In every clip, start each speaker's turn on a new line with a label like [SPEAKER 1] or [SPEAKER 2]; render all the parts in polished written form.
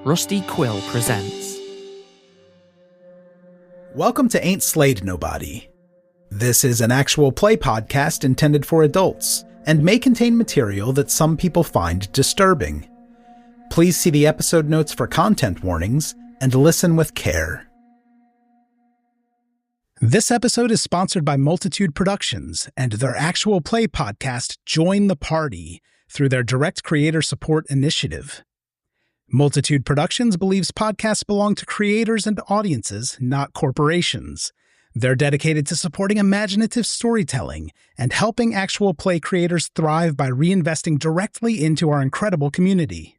[SPEAKER 1] Rusty Quill presents.
[SPEAKER 2] Welcome to Ain't Slayed Nobody. This is an actual play podcast intended for adults and may contain material that some people find disturbing. Please see the episode notes for content warnings and listen with care. This episode is sponsored by Multitude Productions and their actual play podcast, Join the Party, through their direct creator support initiative. Multitude Productions believes podcasts belong to creators and audiences, not corporations. They're dedicated to supporting imaginative storytelling and helping actual play creators thrive by reinvesting directly into our incredible community.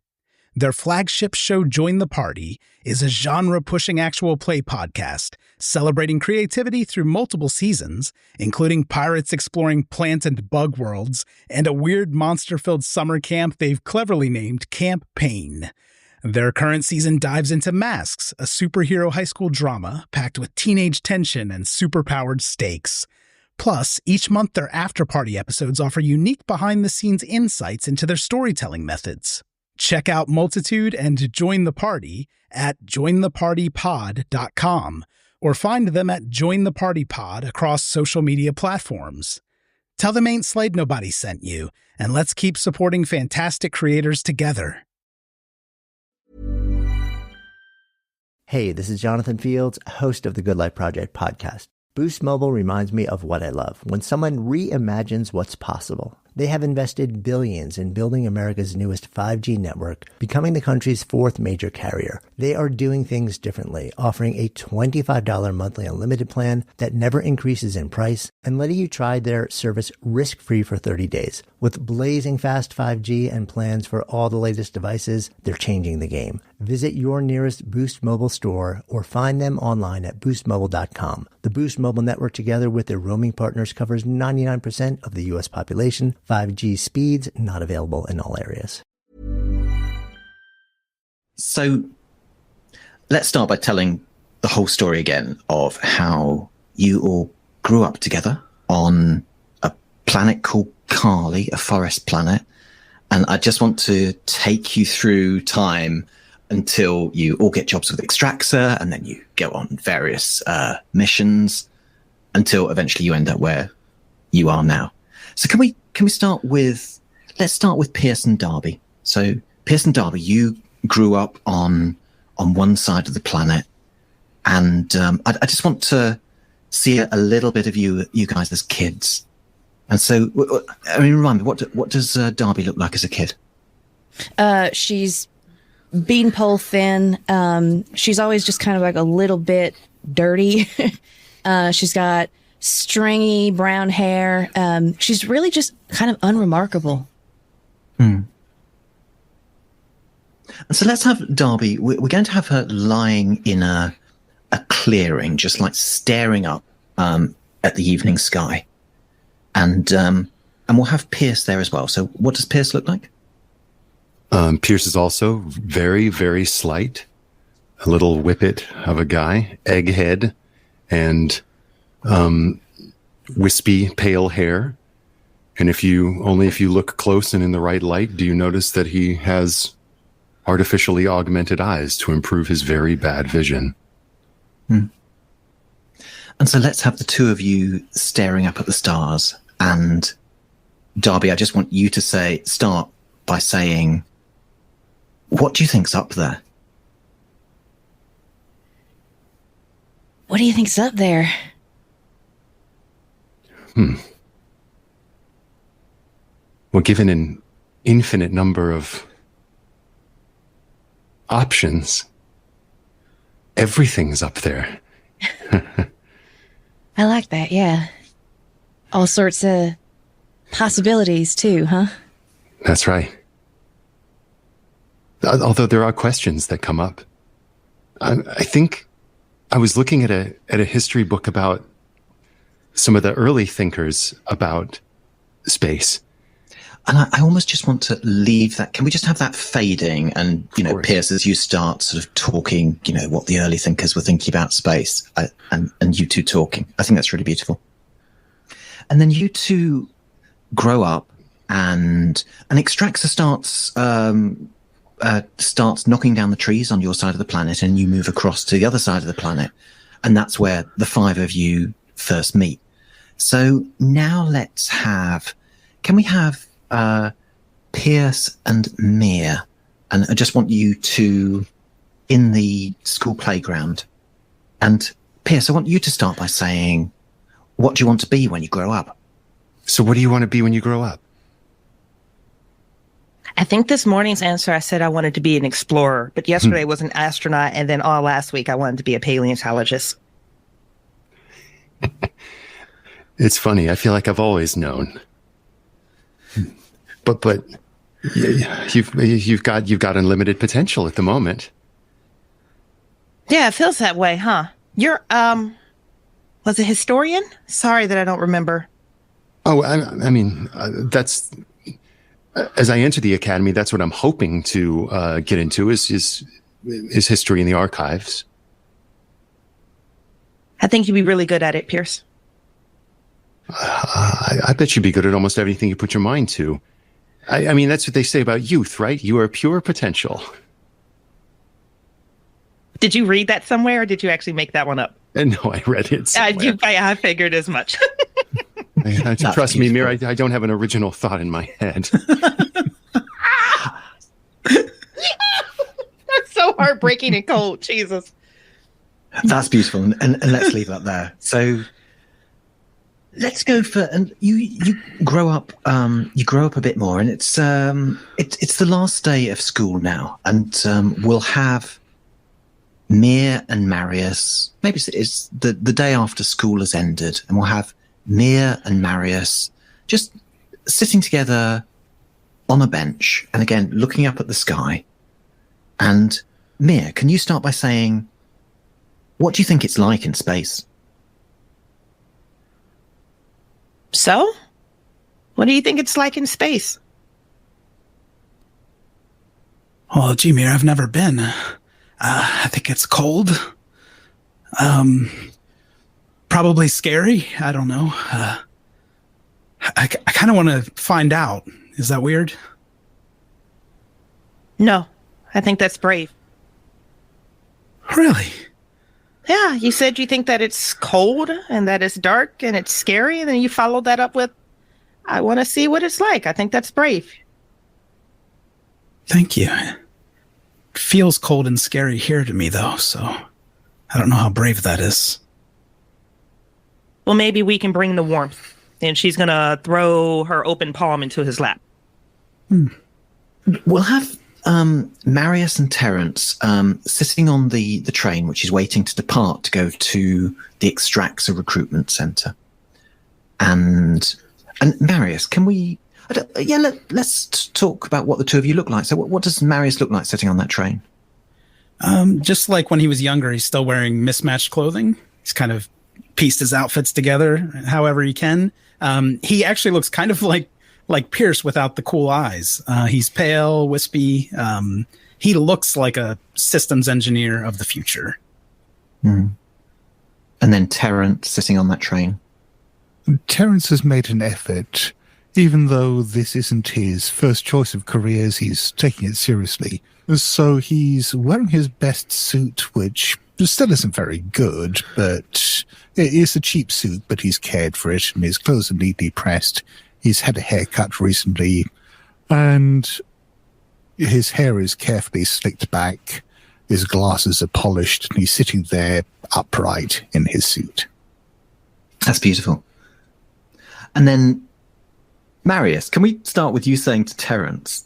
[SPEAKER 2] Their flagship show, Join the Party, is a genre-pushing actual play podcast celebrating creativity through multiple seasons, including pirates exploring plant and bug worlds and a weird monster-filled summer camp they've cleverly named Camp Pain. Their current season dives into Masks, a superhero high school drama packed with teenage tension and superpowered stakes. Plus, each month their after-party episodes offer unique behind-the-scenes insights into their storytelling methods. Check out Multitude and Join the Party at jointhepartypod.com or find them at Join the Party Pod across social media platforms. Tell them Ain't Slayed Nobody sent you, and let's keep supporting fantastic creators together.
[SPEAKER 3] Hey, this is Jonathan Fields, host of the Good Life Project podcast. Boost Mobile reminds me of what I love, when someone reimagines what's possible. They have invested billions in building America's newest 5G network, becoming the country's fourth major carrier. They are doing things differently, offering a $25 monthly unlimited plan that never increases in price and letting you try their service risk-free for 30 days. With blazing fast 5G and plans for all the latest devices, they're changing the game. Visit your nearest Boost Mobile store or find them online at boostmobile.com. The Boost Mobile network, together with their roaming partners, covers 99% of the U.S. population. 5G speeds not available in all areas.
[SPEAKER 4] So let's start by telling the whole story again of how you all grew up together on a planet called Carly, a forest planet. And I just want to take you through time until you all get jobs with Extractor, and then you go on various missions until eventually you end up where you are now. So can we start with, let's start with Pierce and Darby. So Pierce and Darby, you grew up on one side of the planet, and I just want to see a little bit of you guys as kids. And so, I mean, remind me, what does Darby look like as a kid?
[SPEAKER 5] She's beanpole thin. She's always just kind of like a little bit dirty. She's got stringy brown hair. She's really just kind of unremarkable.
[SPEAKER 4] And so let's have Darby. We're going to have her lying in a clearing, just like staring up at the evening sky. And we'll have Pierce there as well. So what does Pierce look like?
[SPEAKER 6] Pierce is also very, very slight. A little whippet of a guy, egghead, and wispy, pale hair. And if you look close and in the right light, do you notice that he has artificially augmented eyes to improve his very bad vision?
[SPEAKER 4] And so let's have the two of you staring up at the stars. And Darby, I just want you to start by saying, what do you think's up there?
[SPEAKER 5] What do you think's up there?
[SPEAKER 6] Well, given an infinite number of options, everything's up there.
[SPEAKER 5] I like that, yeah. All sorts of possibilities, too, huh?
[SPEAKER 6] That's right. Although there are questions that come up. I think I was looking at a history book about some of the early thinkers about space.
[SPEAKER 4] And I almost just want to leave that. Can we just have that fading? And, Pierce, as you start sort of talking, what the early thinkers were thinking about space, and you two talking. I think that's really beautiful. And then you two grow up, and Extractor starts starts knocking down the trees on your side of the planet, and you move across to the other side of the planet, and that's where the five of you first meet. So now can we have Pierce and Mia? And I just want you to, in the school playground, and Pierce, I want you to start by saying, what do you want to be when you grow up?
[SPEAKER 6] So what do you want to be when you grow up?
[SPEAKER 7] I think this morning's answer, I said I wanted to be an explorer, but yesterday was an astronaut, and then all last week I wanted to be a paleontologist.
[SPEAKER 6] It's funny. I feel like I've always known. But you've got unlimited potential at the moment.
[SPEAKER 7] Yeah, it feels that way, huh? You're was a historian? Sorry that I don't remember.
[SPEAKER 6] Oh, I mean, that's as I enter the academy, that's what I'm hoping to get into is history in the archives.
[SPEAKER 7] I think you'd be really good at it, Pierce.
[SPEAKER 6] I bet you'd be good at almost everything you put your mind to. I mean, that's what they say about youth, right? You are pure potential.
[SPEAKER 7] Did you read that somewhere, or did you actually make that one up?
[SPEAKER 6] No, I read it somewhere.
[SPEAKER 7] I figured as much.
[SPEAKER 6] Trust me, Mir, I don't have an original thought in my head.
[SPEAKER 7] That's so heartbreaking and cold. Jesus.
[SPEAKER 4] That's beautiful, and let's leave that there. So let's go for, and you grow up. You grow up a bit more, and it's the last day of school now, and we'll have Mia and Marius. Maybe it's the day after school has ended, and we'll have Mia and Marius just sitting together on a bench, and again looking up at the sky. And Mia, can you start by saying, what do you think it's like in space?
[SPEAKER 7] So, what do you think it's like in space?
[SPEAKER 2] Well, gee, Mir, I've never been. I think it's cold. Probably scary. I don't know. I kind of want to find out. Is that weird?
[SPEAKER 7] No, I think that's brave.
[SPEAKER 2] Really?
[SPEAKER 7] Yeah, you said you think that it's cold and that it's dark and it's scary, and then you followed that up with, I want to see what it's like. I think that's brave.
[SPEAKER 2] Thank you. It feels cold and scary here to me, though, so I don't know how brave that is.
[SPEAKER 7] Well, maybe we can bring the warmth. And she's going to throw her open palm into his lap.
[SPEAKER 4] We'll have Marius and Terrence sitting on the train, which is waiting to depart to go to the Extraxa recruitment center. And Marius, can we? Let's talk about what the two of you look like. So, what does Marius look like sitting on that train?
[SPEAKER 2] Just like when he was younger, he's still wearing mismatched clothing. He's kind of pieced his outfits together however he can. He actually looks kind of like Pierce without the cool eyes. He's pale, wispy. He looks like a systems engineer of the future.
[SPEAKER 4] Mm. And then Terrence sitting on that train.
[SPEAKER 8] Terrence has made an effort. Even though this isn't his first choice of careers, he's taking it seriously. So he's wearing his best suit, which still isn't very good, but it is a cheap suit, but he's cared for it, and his clothes are neatly pressed. He's had a haircut recently, and his hair is carefully slicked back. His glasses are polished, and he's sitting there upright in his suit.
[SPEAKER 4] That's beautiful. And then, Marius, can we start with you saying to Terrence,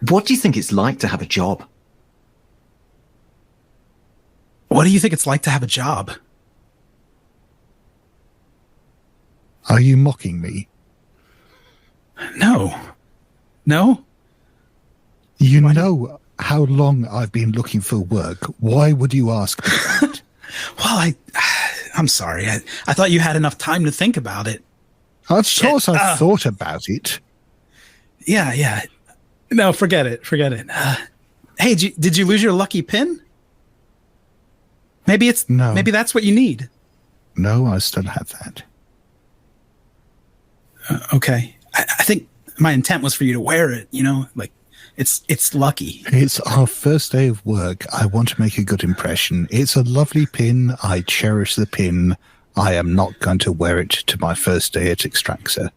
[SPEAKER 4] what do you think it's like to have a job?
[SPEAKER 2] What do you think it's like to have a job?
[SPEAKER 8] Are you mocking me?
[SPEAKER 2] No. No?
[SPEAKER 8] You know how long I've been looking for work. Why would you ask me that?
[SPEAKER 2] Well, I'm sorry. I thought you had enough time to think about it.
[SPEAKER 8] Of course I've thought about it.
[SPEAKER 2] Yeah. No, forget it. Hey, did you lose your lucky pin? Maybe that's what you need.
[SPEAKER 8] No, I still have that.
[SPEAKER 2] Okay. I think my intent was for you to wear it, like It's lucky.
[SPEAKER 8] It's our first day of work. I want to make a good impression. It's a lovely pin. I cherish the pin. I am not going to wear it to my first day at Extraxor.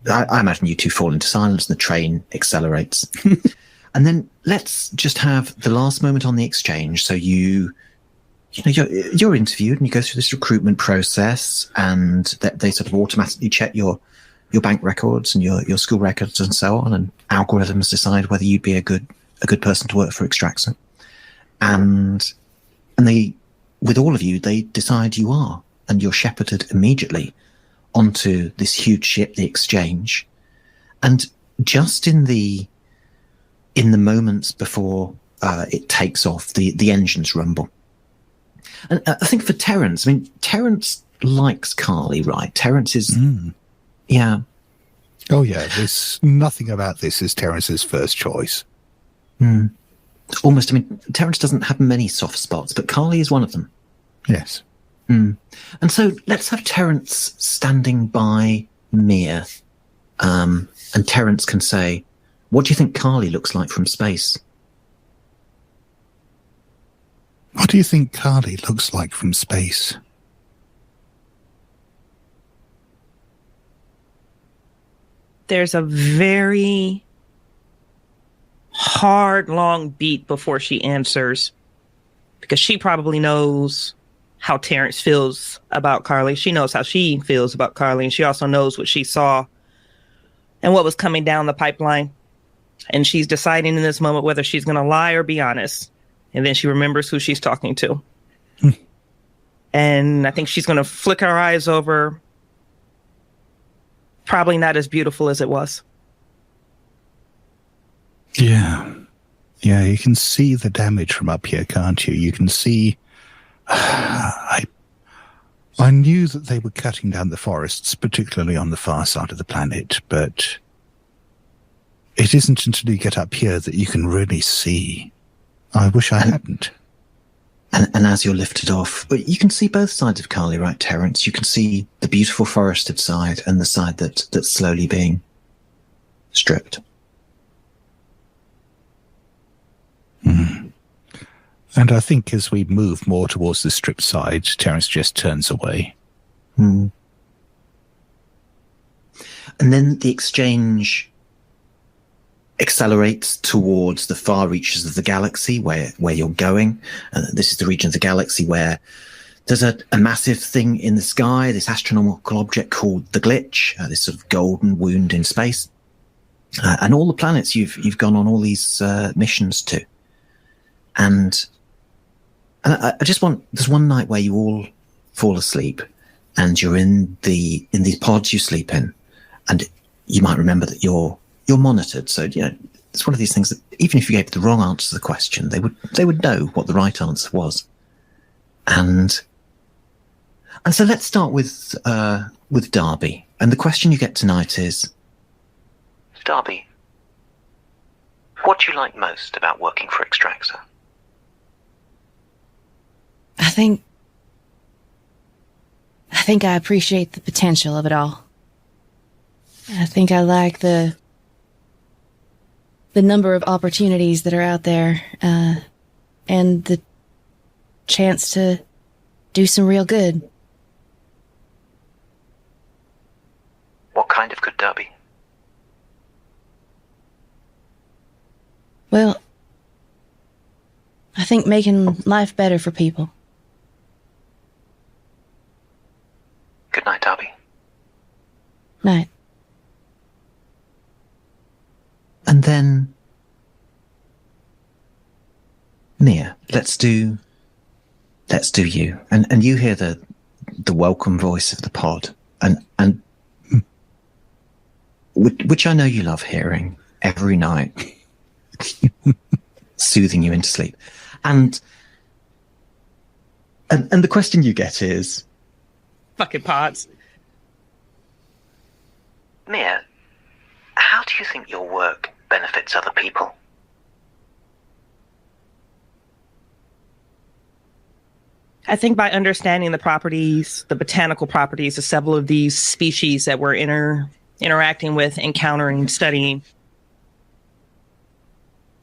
[SPEAKER 4] I imagine you two fall into silence and the train accelerates. And then let's just have the last moment on the exchange. So you're interviewed and you go through this recruitment process, and they sort of automatically check your bank records and your school records and so on, and algorithms decide whether you'd be a good person to work for Extraxor. And they, with all of you, they decide you are, and you're shepherded immediately onto this huge ship, the Exchange. And just in the moments before it takes off, the engines rumble. And I think for Terrence, Terrence likes Carly, right? Terrence is, yeah.
[SPEAKER 8] Oh yeah, there's nothing about this is Terrence's first choice.
[SPEAKER 4] Almost, Terrence doesn't have many soft spots, but Carly is one of them.
[SPEAKER 8] Yes.
[SPEAKER 4] And so let's have Terrence standing by Mia, and Terrence can say, what do you think Carly looks like from space?
[SPEAKER 8] What do you think Carly looks like from space?
[SPEAKER 7] There's a very hard, long beat before she answers, because she probably knows how Terrence feels about Carly. She knows how she feels about Carly, and she also knows what she saw and what was coming down the pipeline. And she's deciding in this moment whether she's going to lie or be honest. And then she remembers who she's talking to. And I think she's going to flick her eyes over. Probably not as beautiful as it was.
[SPEAKER 8] Yeah. Yeah, you can see the damage from up here, can't you? You can see... I knew that they were cutting down the forests, particularly on the far side of the planet, but it isn't until you get up here that you can really see. I wish I hadn't.
[SPEAKER 4] And as you're lifted off, you can see both sides of Carly, right, Terrence? You can see the beautiful forested side and the side that's slowly being stripped.
[SPEAKER 8] And I think as we move more towards the stripped side, Terrence just turns away.
[SPEAKER 4] And then the exchange accelerates towards the far reaches of the galaxy where you're going. This is the region of the galaxy where there's a massive thing in the sky, this astronomical object called the Glitch, this sort of golden wound in space. And all the planets you've gone on all these missions to. And I just there's one night where you all fall asleep and you're in these pods you sleep in, and you might remember that you're monitored. So, it's one of these things that even if you gave the wrong answer to the question, they would know what the right answer was. And so let's start with Darby. And the question you get tonight is, Darby, what do you like most about working for Extraxor?
[SPEAKER 5] I think I appreciate the potential of it all. I think I like the number of opportunities that are out there, and the chance to do some real good.
[SPEAKER 4] What kind of good, Darby?
[SPEAKER 5] Well, I think making life better for people.
[SPEAKER 4] Good night, Darby.
[SPEAKER 5] Night.
[SPEAKER 4] And then, Mia, let's do you. And you hear the welcome voice of the pod, and which I know you love hearing every night, soothing you into sleep. And the question you get is,
[SPEAKER 7] Fucking pods.
[SPEAKER 4] Mia, how do you think your work benefits other people?
[SPEAKER 7] I think by understanding the properties, the botanical properties of several of these species that we're interacting with, encountering, studying,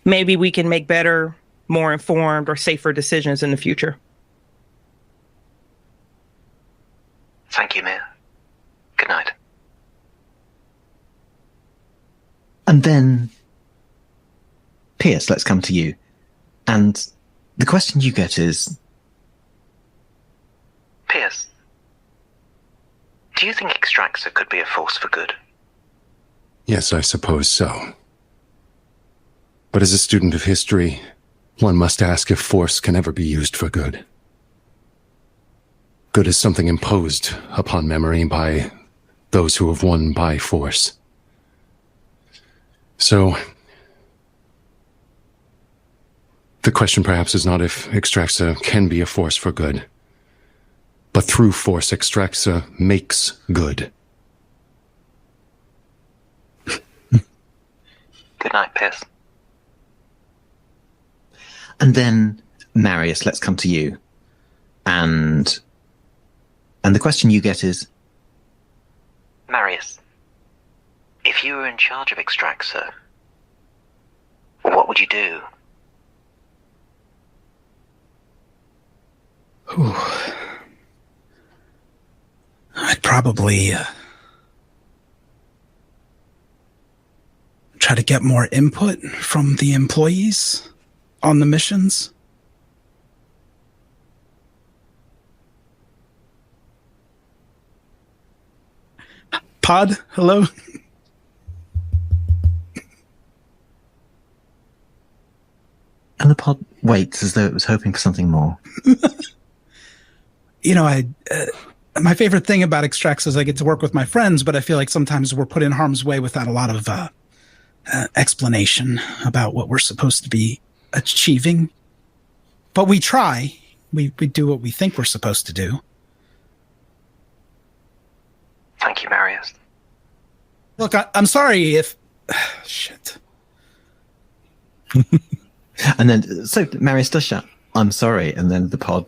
[SPEAKER 7] maybe we can make better, more informed, or safer decisions in the future.
[SPEAKER 4] Thank you, Mia. Good night. And then, Pierce, let's come to you. And the question you get is, Pierce, do you think Extraxa could be a force for good?
[SPEAKER 6] Yes, I suppose so. But as a student of history, one must ask if force can ever be used for good. Good is something imposed upon memory by those who have won by force. So, the question perhaps is not if Extraxa can be a force for good, but through force Extraxa makes good.
[SPEAKER 4] Good night, Pierce. And then, Marius, let's come to you. And the question you get is, Marius, if you were in charge of Extraxa, what would you do?
[SPEAKER 2] Ooh. I'd probably try to get more input from the employees on the missions. Pod, hello?
[SPEAKER 4] And the pod waits as though it was hoping for something more.
[SPEAKER 2] You know, my favorite thing about Extraxa is I get to work with my friends, but I feel like sometimes we're put in harm's way without a lot of explanation about what we're supposed to be achieving. But we try. We do what we think we're supposed to do.
[SPEAKER 4] Thank you, Marius.
[SPEAKER 2] Look, I'm sorry if... Shit.
[SPEAKER 4] And then, so Marius does shout, I'm sorry, and then the pod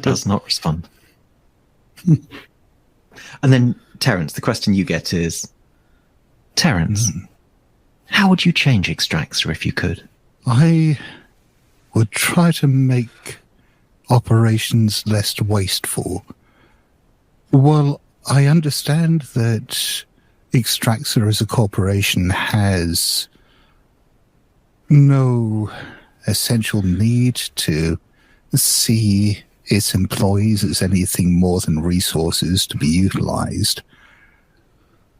[SPEAKER 4] does not respond. And then, Terrence, the question you get is, Terrence, how would you change Extraxa if you could?
[SPEAKER 8] I would try to make operations less wasteful. Well, I understand that Extraxa as a corporation has no essential need to see its employees as anything more than resources to be utilized.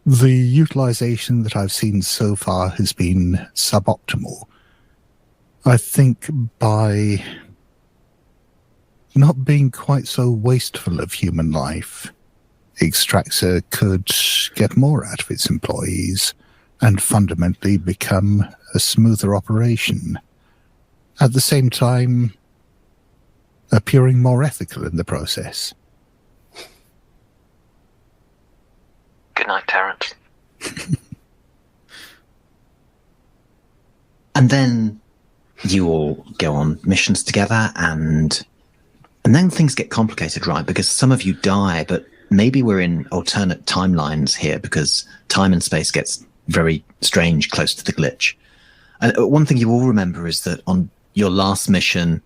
[SPEAKER 8] The utilization that I've seen so far has been suboptimal. I think by not being quite so wasteful of human life, Extraxa could get more out of its employees and fundamentally become a smoother operation. At the same time, appearing more ethical in the process.
[SPEAKER 4] Good night, Terrence. And then you all go on missions together, and then things get complicated, right? Because some of you die, but maybe we're in alternate timelines here because time and space gets very strange close to the glitch. And one thing you all remember is that on your last mission,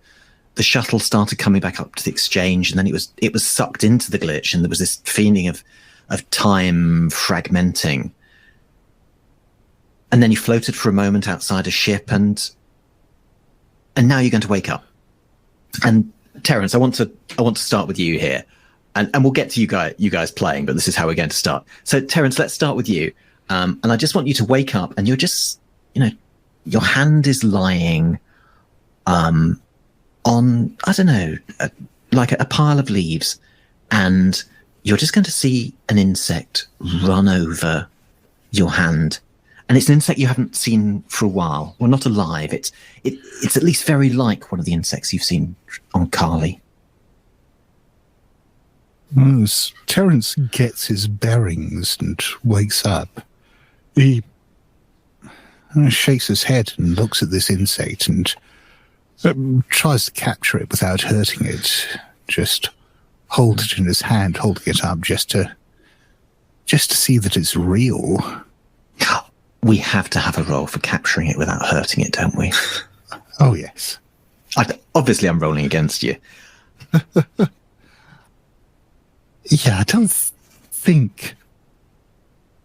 [SPEAKER 4] the shuttle started coming back up to the exchange, and then it was sucked into the glitch, and there was this feeling of time fragmenting. And then you floated for a moment outside a ship, and now you're going to wake up. And Terrence, I want to start with you here, and we'll get to you guys playing, but this is how we're going to start. So Terrence, let's start with you. And I just want you to wake up, and you're just, your hand is lying on, I don't know, like a pile of leaves, and you're just going to see an insect run over your hand. And it's an insect you haven't seen for a while. Well, not alive. It's at least very like one of the insects you've seen on Carly.
[SPEAKER 8] As Terrence gets his bearings and wakes up, he shakes his head and looks at this insect and tries to capture it without hurting it. Just hold it in his hand, holding it up just to see that it's real.
[SPEAKER 4] we have to have a roll for capturing it without hurting it, don't we?
[SPEAKER 8] Oh, yes.
[SPEAKER 4] Obviously, I'm rolling against you.
[SPEAKER 8] Yeah, I don't think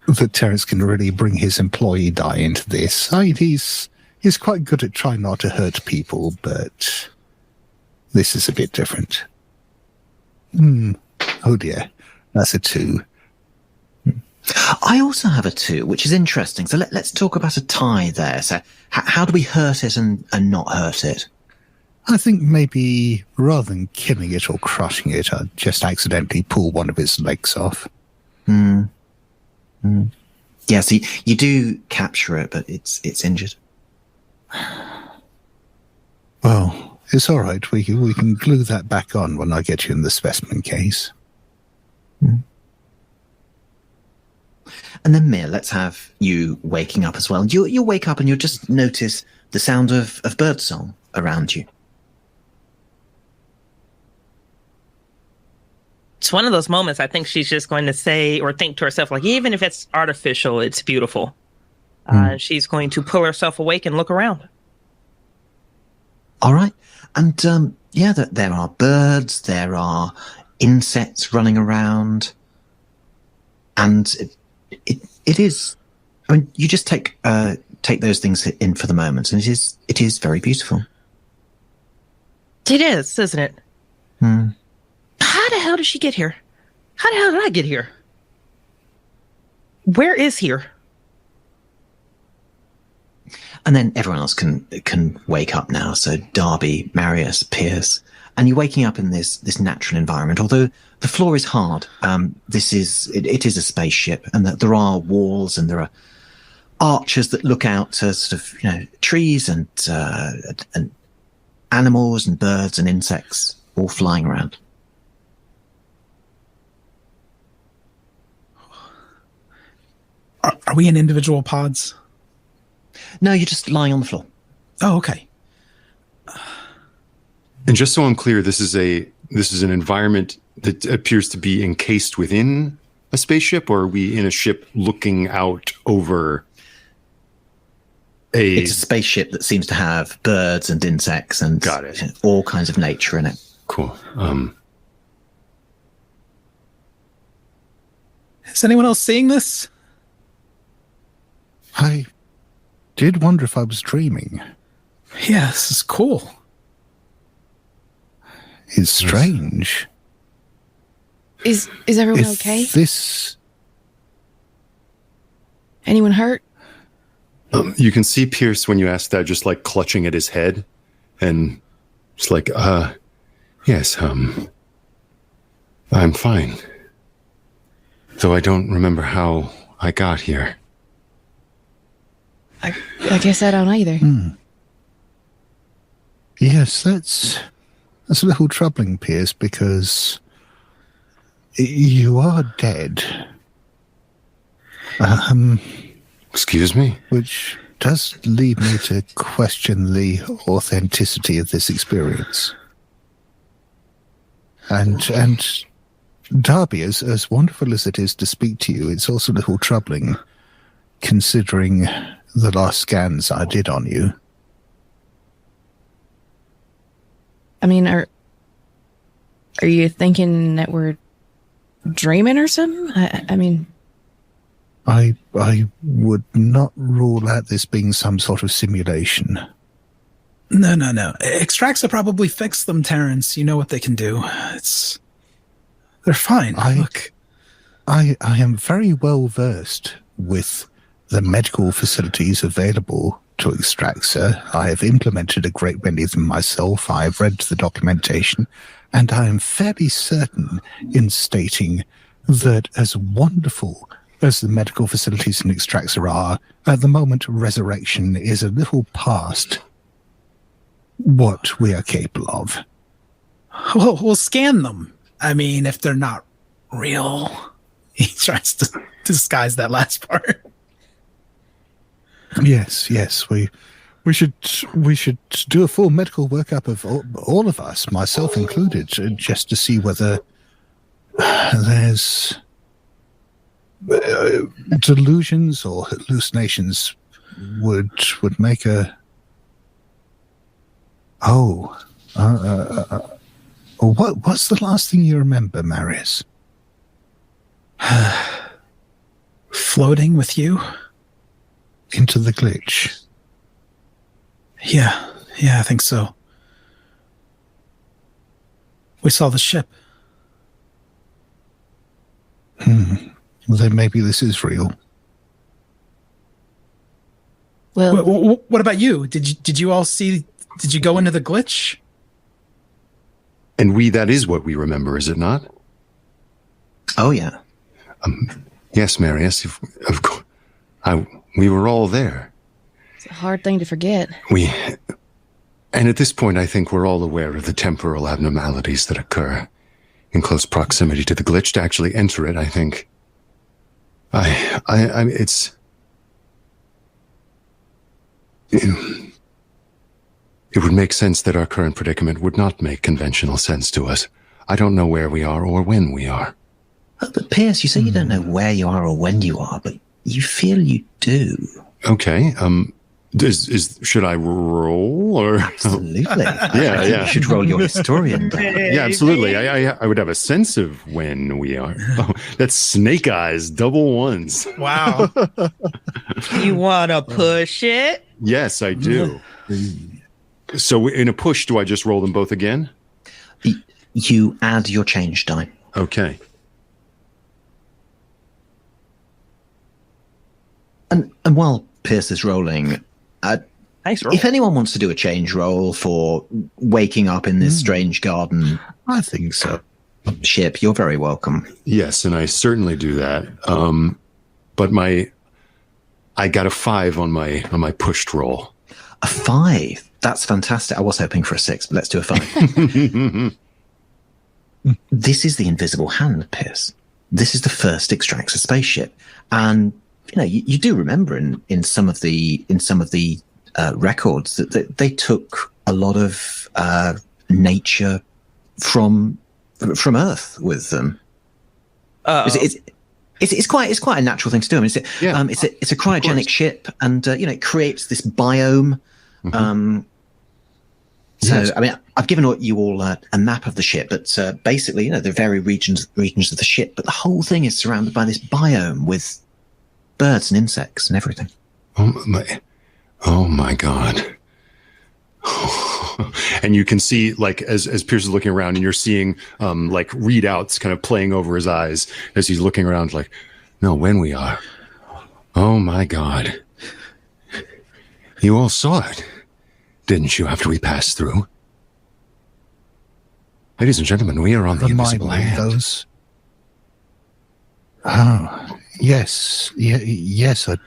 [SPEAKER 8] that Terrence can really bring his employee die into this. He's quite good at trying not to hurt people, but this is a bit different. Oh dear, that's a 2.
[SPEAKER 4] I also have a 2, which is interesting. So let's talk about a tie there. So how do we hurt it and not hurt it?
[SPEAKER 8] I think maybe rather than killing it or crushing it, I'd just accidentally pull one of its legs off.
[SPEAKER 4] Yeah, so you do capture it, but it's injured.
[SPEAKER 8] Well, it's all right. We can glue that back on when I get you in the specimen case.
[SPEAKER 4] And then, Mir, let's have you waking up as well. You'll wake up and you'll just notice the sound of birdsong around you.
[SPEAKER 7] It's one of those moments I think she's just going to say or think to herself, like, even if it's artificial, it's beautiful. She's going to pull herself awake and look around.
[SPEAKER 4] All right. And, there are birds, there are insects running around. And it is, I mean, you just take those things in for the moment, and it is very beautiful.
[SPEAKER 7] It is, isn't it? How the hell did she get here? How the hell did I get here? Where is here?
[SPEAKER 4] And then everyone else can wake up now. So Darby, Marius, Pierce, and you're waking up in this natural environment. Although the floor is hard, it is a spaceship, and that there are walls and there are arches that look out to sort of trees and animals and birds and insects all flying around.
[SPEAKER 2] Are we in individual pods?
[SPEAKER 4] No, you're just lying on the floor.
[SPEAKER 2] Oh, okay.
[SPEAKER 6] And just so I'm clear, this is an environment that appears to be encased within a spaceship, or are we in a ship looking out over a...
[SPEAKER 4] It's a spaceship that seems to have birds and insects and
[SPEAKER 6] Got it.
[SPEAKER 4] All kinds of nature in it.
[SPEAKER 6] Cool.
[SPEAKER 2] Is anyone else seeing this?
[SPEAKER 8] I did wonder if I was dreaming.
[SPEAKER 2] Yeah, this is cool.
[SPEAKER 8] It's strange.
[SPEAKER 5] Is everyone
[SPEAKER 8] If
[SPEAKER 5] okay?
[SPEAKER 8] This...
[SPEAKER 5] Anyone hurt?
[SPEAKER 6] You can see Pierce, when you ask that, just like clutching at his head and just like, yes, I'm fine. Though I don't remember how I got here.
[SPEAKER 5] I guess I don't either.
[SPEAKER 8] Yes, that's a little troubling, Pierce, because you are dead.
[SPEAKER 6] Excuse me?
[SPEAKER 8] Which does lead me to question the authenticity of this experience. And Darby, as wonderful as it is to speak to you, it's also a little troubling, considering the last scans I did on you.
[SPEAKER 5] I mean, are you thinking that we're dreaming or something? I mean...
[SPEAKER 8] I would not rule out this being some sort of simulation.
[SPEAKER 2] No. Extracts will probably fix them, Terrence. You know what they can do. They're fine. Look.
[SPEAKER 8] I am very well versed with the medical facilities available to Extractor. I have implemented a great many of them myself. I have read the documentation, and I am fairly certain in stating that as wonderful as the medical facilities in Extractor are, at the moment resurrection is a little past what we are capable of.
[SPEAKER 2] Well, we'll scan them. I mean, if they're not real. He tries to disguise that last part.
[SPEAKER 8] Yes, we should do a full medical workup of all of us, myself included, just to see whether there's delusions or hallucinations would make a... what's the last thing you remember, Marius?
[SPEAKER 2] Floating with you?
[SPEAKER 8] Into the glitch.
[SPEAKER 2] Yeah, I think so. We saw the ship.
[SPEAKER 8] Then maybe this is real.
[SPEAKER 5] Well,
[SPEAKER 2] What about you? Did you all see? Did you go into the glitch?
[SPEAKER 6] And that is what we remember, is it not?
[SPEAKER 4] Oh, yeah.
[SPEAKER 6] Yes, Marius, of course. We were all there.
[SPEAKER 5] it's a hard thing to forget.
[SPEAKER 6] And at this point, I think we're all aware of the temporal abnormalities that occur in close proximity to the glitch. To actually enter it, I think, it's... It would make sense that our current predicament would not make conventional sense to us. I don't know where we are or when we are.
[SPEAKER 4] But Pierce, you say you don't know where you are or when you are, but you feel you do.
[SPEAKER 6] Okay. Should I roll or?
[SPEAKER 4] Absolutely.
[SPEAKER 6] Yeah.
[SPEAKER 4] You should roll your historian down.
[SPEAKER 6] Yeah, absolutely. I would have a sense of when we are. Oh, that's snake eyes, double ones.
[SPEAKER 2] Wow.
[SPEAKER 7] You want to push it?
[SPEAKER 6] Yes, I do. So in a push, do I just roll them both again?
[SPEAKER 4] You add your change die.
[SPEAKER 6] Okay.
[SPEAKER 4] And while Pierce is rolling,
[SPEAKER 7] Nice roll.
[SPEAKER 4] if anyone wants to do a change roll for waking up in this strange garden
[SPEAKER 8] I think so.
[SPEAKER 4] ship, you're very welcome.
[SPEAKER 6] Yes, and I certainly do that. But I got a 5 on my pushed roll.
[SPEAKER 4] A 5. That's fantastic. I was hoping for a 6, but let's do a 5. This is the invisible hand, Pierce. This is the first extracts a spaceship. And you do remember in some of the records that they took a lot of nature from Earth with them. It's quite a natural thing to do. I mean, it's a cryogenic ship, and it creates this biome.
[SPEAKER 6] Yes.
[SPEAKER 4] I mean, I've given you all a map of the ship, but basically, there are various regions of the ship, but the whole thing is surrounded by this biome with birds and insects and everything.
[SPEAKER 6] Oh my God. And you can see, like, as Pierce is looking around, and you're seeing like readouts kind of playing over his eyes as he's looking around, like, no, when we are. Oh my God. You all saw it, didn't you, after we passed through? Ladies and gentlemen, we are on the invisible hand.
[SPEAKER 8] Those. Oh, yes. Yes, I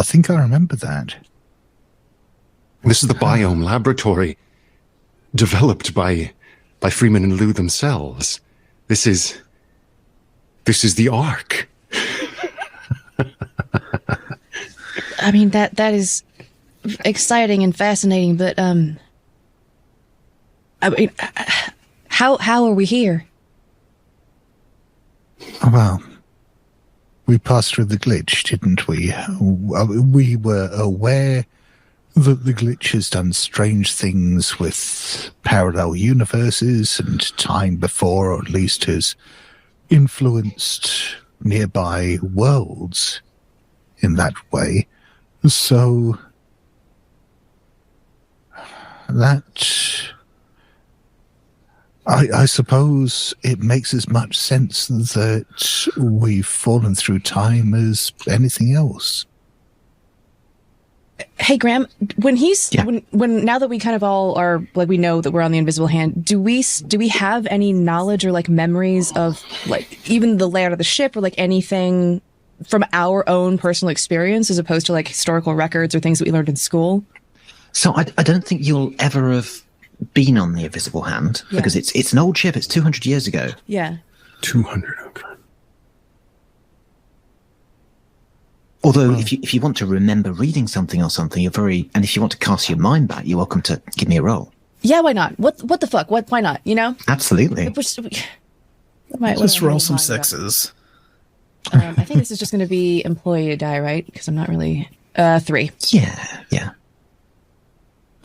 [SPEAKER 8] think I remember that.
[SPEAKER 6] This is the biome laboratory developed by Freeman and Lou themselves. This is the Ark.
[SPEAKER 5] I mean, that is exciting and fascinating, but I mean, how are we here?
[SPEAKER 8] Well, we passed through the glitch, didn't we? We were aware that the glitch has done strange things with parallel universes and time before, or at least has influenced nearby worlds in that way. So that, I suppose it makes as much sense that we've fallen through time as anything else.
[SPEAKER 5] Hey, Graham, when
[SPEAKER 4] Yeah.
[SPEAKER 5] when now that we kind of all are, like, we know that we're on the invisible hand, do we have any knowledge or, like, memories of, like, even the layout of the ship, or, like, anything from our own personal experience, as opposed to, like, historical records or things that we learned in school?
[SPEAKER 4] So I don't think you'll ever have been on the invisible hand, because it's an old ship. It's 200 years ago.
[SPEAKER 5] Yeah.
[SPEAKER 6] 200, okay.
[SPEAKER 4] Although, if you want to remember reading something or something, and if you want to cast your mind back, you're welcome to give me a roll.
[SPEAKER 5] Yeah, why not? What the fuck? Why not?
[SPEAKER 4] Absolutely.
[SPEAKER 2] Just roll some 6s.
[SPEAKER 5] I think this is just going to be employee die, right? Because I'm not really 3.
[SPEAKER 4] Yeah.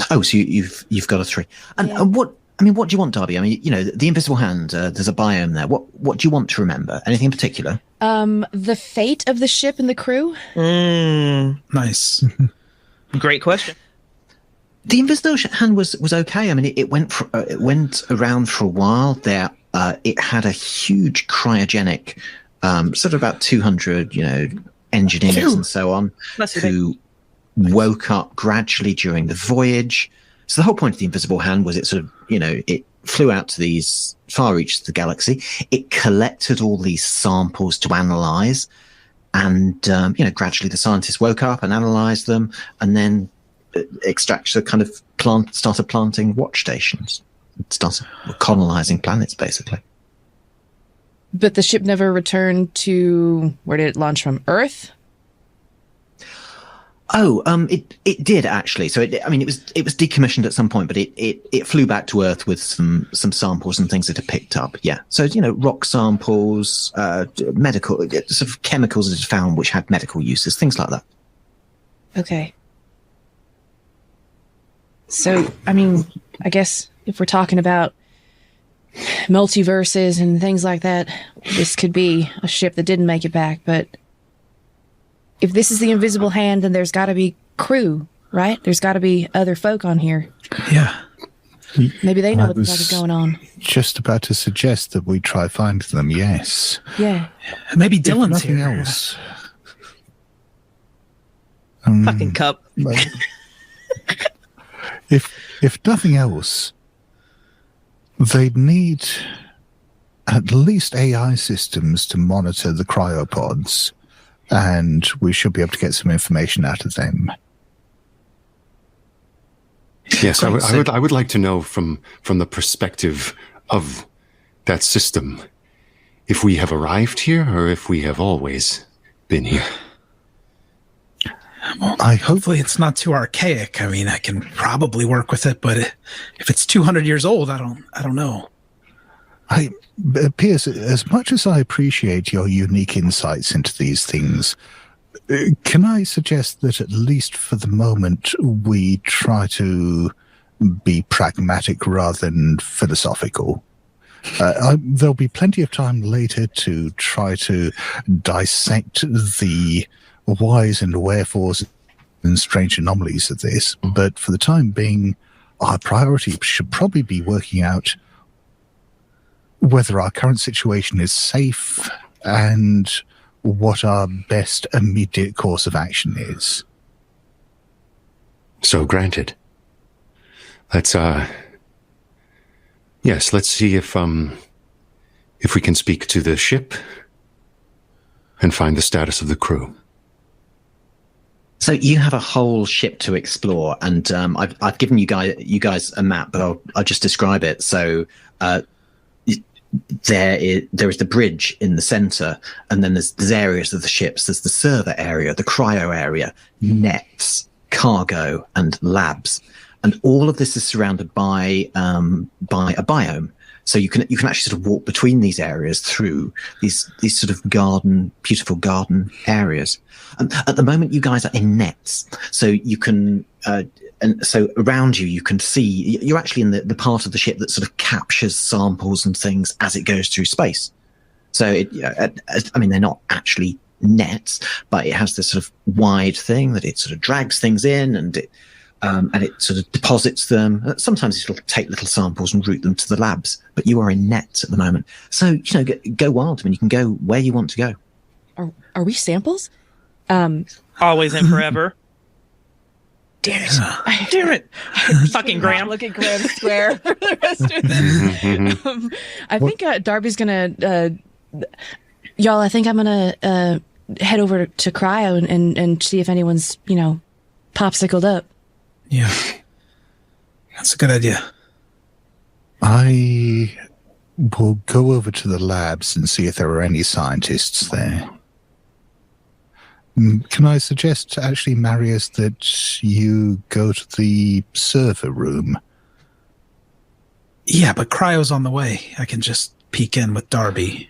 [SPEAKER 4] Oh, so you've got a 3. And what do you want, Darby? I mean, the invisible hand. There's a biome there. What do you want to remember? Anything in particular?
[SPEAKER 5] The fate of the ship and the crew.
[SPEAKER 2] Nice.
[SPEAKER 7] Great question.
[SPEAKER 4] The invisible hand was okay. I mean, it went around for a while. There, it had a huge cryogenic, sort of about 200, engineers and so on, who woke up gradually during the voyage. So the whole point of the invisible hand was it sort of, it flew out to these far reaches of the galaxy. It collected all these samples to analyze, and gradually the scientists woke up and analyzed them, and then extraction kind of started planting watch stations, started colonizing planets, basically.
[SPEAKER 5] But the ship never returned to, where did it launch from? Earth?
[SPEAKER 4] Oh, it did actually. So it was decommissioned at some point, but it flew back to Earth with some samples and things that it picked up. Yeah. So rock samples, medical sort of chemicals that it found which had medical uses, things like that.
[SPEAKER 5] Okay. So I guess if we're talking about multiverses and things like that, this could be a ship that didn't make it back, but if this is the invisible hand, then there's got to be crew, right? There's got to be other folk on here.
[SPEAKER 2] Yeah.
[SPEAKER 5] Maybe they know what the fuck is going on.
[SPEAKER 8] Just about to suggest that we try find them, yes.
[SPEAKER 5] Yeah.
[SPEAKER 2] Maybe Dylan's
[SPEAKER 8] if nothing
[SPEAKER 2] here.
[SPEAKER 8] else.
[SPEAKER 7] Fucking Cupp.
[SPEAKER 8] If nothing else, they'd need at least AI systems to monitor the cryopods, and we should be able to get some information out of them.
[SPEAKER 6] Yes, I would like to know from the perspective of that system if we have arrived here or if we have always been here.
[SPEAKER 2] Well, hopefully it's not too archaic. I mean, I can probably work with it, but if it's 200 years old, I don't know.
[SPEAKER 8] Pierce, as much as I appreciate your unique insights into these things, can I suggest that at least for the moment we try to be pragmatic rather than philosophical? There'll be plenty of time later to try to dissect the whys and wherefores and strange anomalies of this, but for the time being, our priority should probably be working out whether our current situation is safe and what our best immediate course of action is.
[SPEAKER 6] So granted. Let's see if we can speak to the ship and find the status of the crew.
[SPEAKER 4] So you have a whole ship to explore, and I've given you guys a map, but I'll just describe it. So there is the bridge in the center, and then there's areas of the ships. There's the server area, the cryo area, nets, cargo, and labs, and all of this is surrounded by a biome. So you can actually sort of walk between these areas through these sort of beautiful garden areas. And at the moment, you guys are in nets, so you can. And so around you can see, you're actually in the part of the ship that sort of captures samples and things as it goes through space. So, they're not actually nets, but it has this sort of wide thing that it sort of drags things in and it sort of deposits them. Sometimes it'll take little samples and route them to the labs, but you are in nets at the moment. So, go wild. I mean, you can go where you want to go.
[SPEAKER 5] Are we samples?
[SPEAKER 7] Always and forever.
[SPEAKER 5] Damn it.
[SPEAKER 7] Damn it. Fucking Graham.
[SPEAKER 5] Look at Graham Square for the rest of this. I think Darby's going to... y'all, I think I'm going to head over to Cryo and see if anyone's, popsicled up.
[SPEAKER 2] Yeah. That's a good idea.
[SPEAKER 8] I will go over to the labs and see if there are any scientists there. Can I suggest, actually, Marius, that you go to the server room?
[SPEAKER 2] Yeah, but Cryo's on the way. I can just peek in with Darby.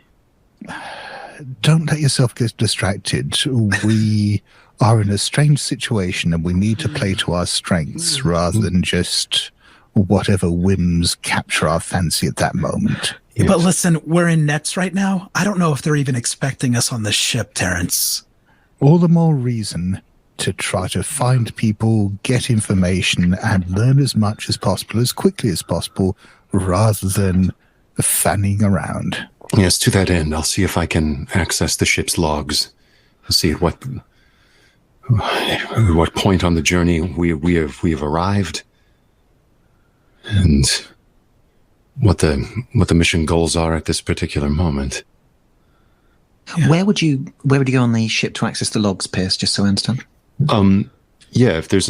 [SPEAKER 8] don't let yourself get distracted. We are in a strange situation and we need to play to our strengths rather than just whatever whims capture our fancy at that moment.
[SPEAKER 2] Yes. But listen, we're in nets right now. I don't know if they're even expecting us on the ship, Terrence.
[SPEAKER 8] All the more reason to try to find people, get information, and learn as much as possible, as quickly as possible, rather than fanning around.
[SPEAKER 6] Yes, to that end, I'll see if I can access the ship's logs. I'll see at what point on the journey we have arrived, and what the mission goals are at this particular moment.
[SPEAKER 4] Yeah. Where would you go on the ship to access the logs, Pierce? Just so I understand.
[SPEAKER 6] Yeah, if there's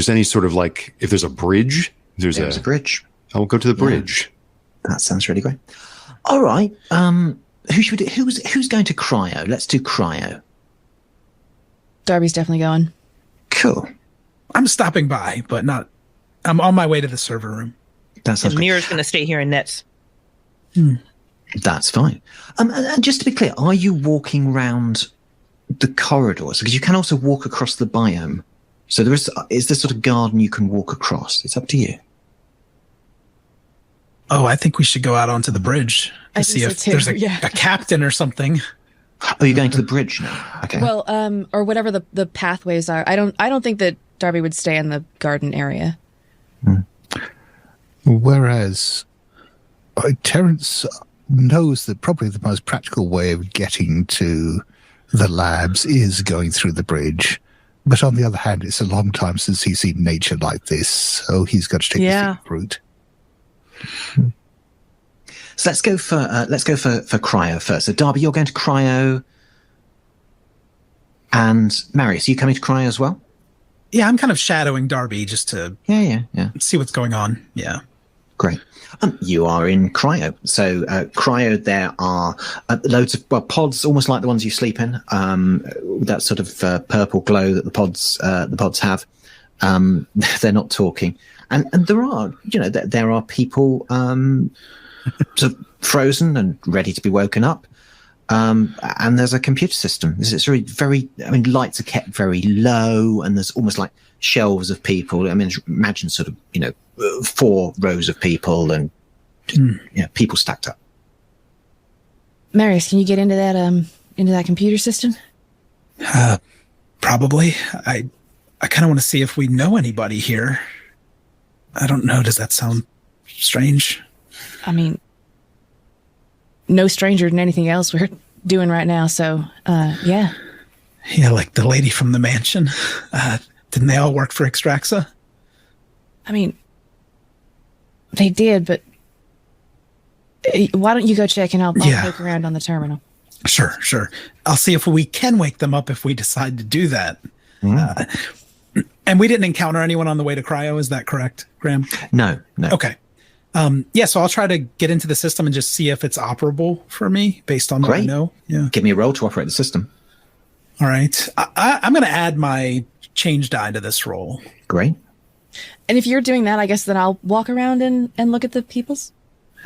[SPEAKER 6] any sort of if there's a bridge, there's a
[SPEAKER 4] bridge.
[SPEAKER 6] I'll go to the bridge.
[SPEAKER 4] Yeah. That sounds really great. All right. Who should we do? Who's going to cryo? Let's do cryo.
[SPEAKER 5] Darby's definitely going.
[SPEAKER 4] Cool.
[SPEAKER 2] I'm stopping by, but not. I'm on my way to the server room.
[SPEAKER 4] That sounds good.
[SPEAKER 7] Mira's going to stay here in nets.
[SPEAKER 4] That's fine. And just to be clear, are you walking round the corridors? Because you can also walk across the biome. So is this sort of garden you can walk across? It's up to you.
[SPEAKER 2] Oh, I think we should go out onto the bridge to see if there's a captain or something.
[SPEAKER 4] Oh, you're going to the bridge now? Okay.
[SPEAKER 5] Well, or whatever the pathways are. I don't think that Darby would stay in the garden area.
[SPEAKER 8] Whereas Terrence knows that probably the most practical way of getting to the labs is going through the bridge. But on the other hand, it's a long time since he's seen nature like this, so he's got to take the scenic route.
[SPEAKER 4] So let's go for cryo first. So Darby, you're going to cryo, and Marius, are you coming to cryo as well?
[SPEAKER 2] Yeah, I'm kind of shadowing Darby just to see what's going on. Yeah,
[SPEAKER 4] great. You are in cryo. So cryo, there are loads of pods, almost like the ones you sleep in. That sort of purple glow that the pods have. They're not talking, and there are there are people sort of frozen and ready to be woken up. And there's a computer system. It's very, lights are kept very low, and there's almost like shelves of people. Imagine sort of, 4 rows of people and people stacked up.
[SPEAKER 5] Marius, can you get into that computer system?
[SPEAKER 2] Probably. I kind of want to see if we know anybody here. I don't know. Does that sound strange?
[SPEAKER 5] No stranger than anything else we're doing right now, so, yeah.
[SPEAKER 2] Yeah, like the lady from the mansion. Didn't they all work for Extraxa?
[SPEAKER 5] They did, but why don't you go check and I'll poke around on the terminal.
[SPEAKER 2] Sure. I'll see if we can wake them up if we decide to do that. And we didn't encounter anyone on the way to cryo, is that correct, Graham?
[SPEAKER 4] No.
[SPEAKER 2] Okay. So I'll try to get into the system and just see if it's operable for me based on what I know. Yeah.
[SPEAKER 4] Give me a roll to operate the system.
[SPEAKER 2] All right. I'm going to add my change die to this roll.
[SPEAKER 4] Great.
[SPEAKER 5] And if you're doing that, I guess then I'll walk around and look at the peoples.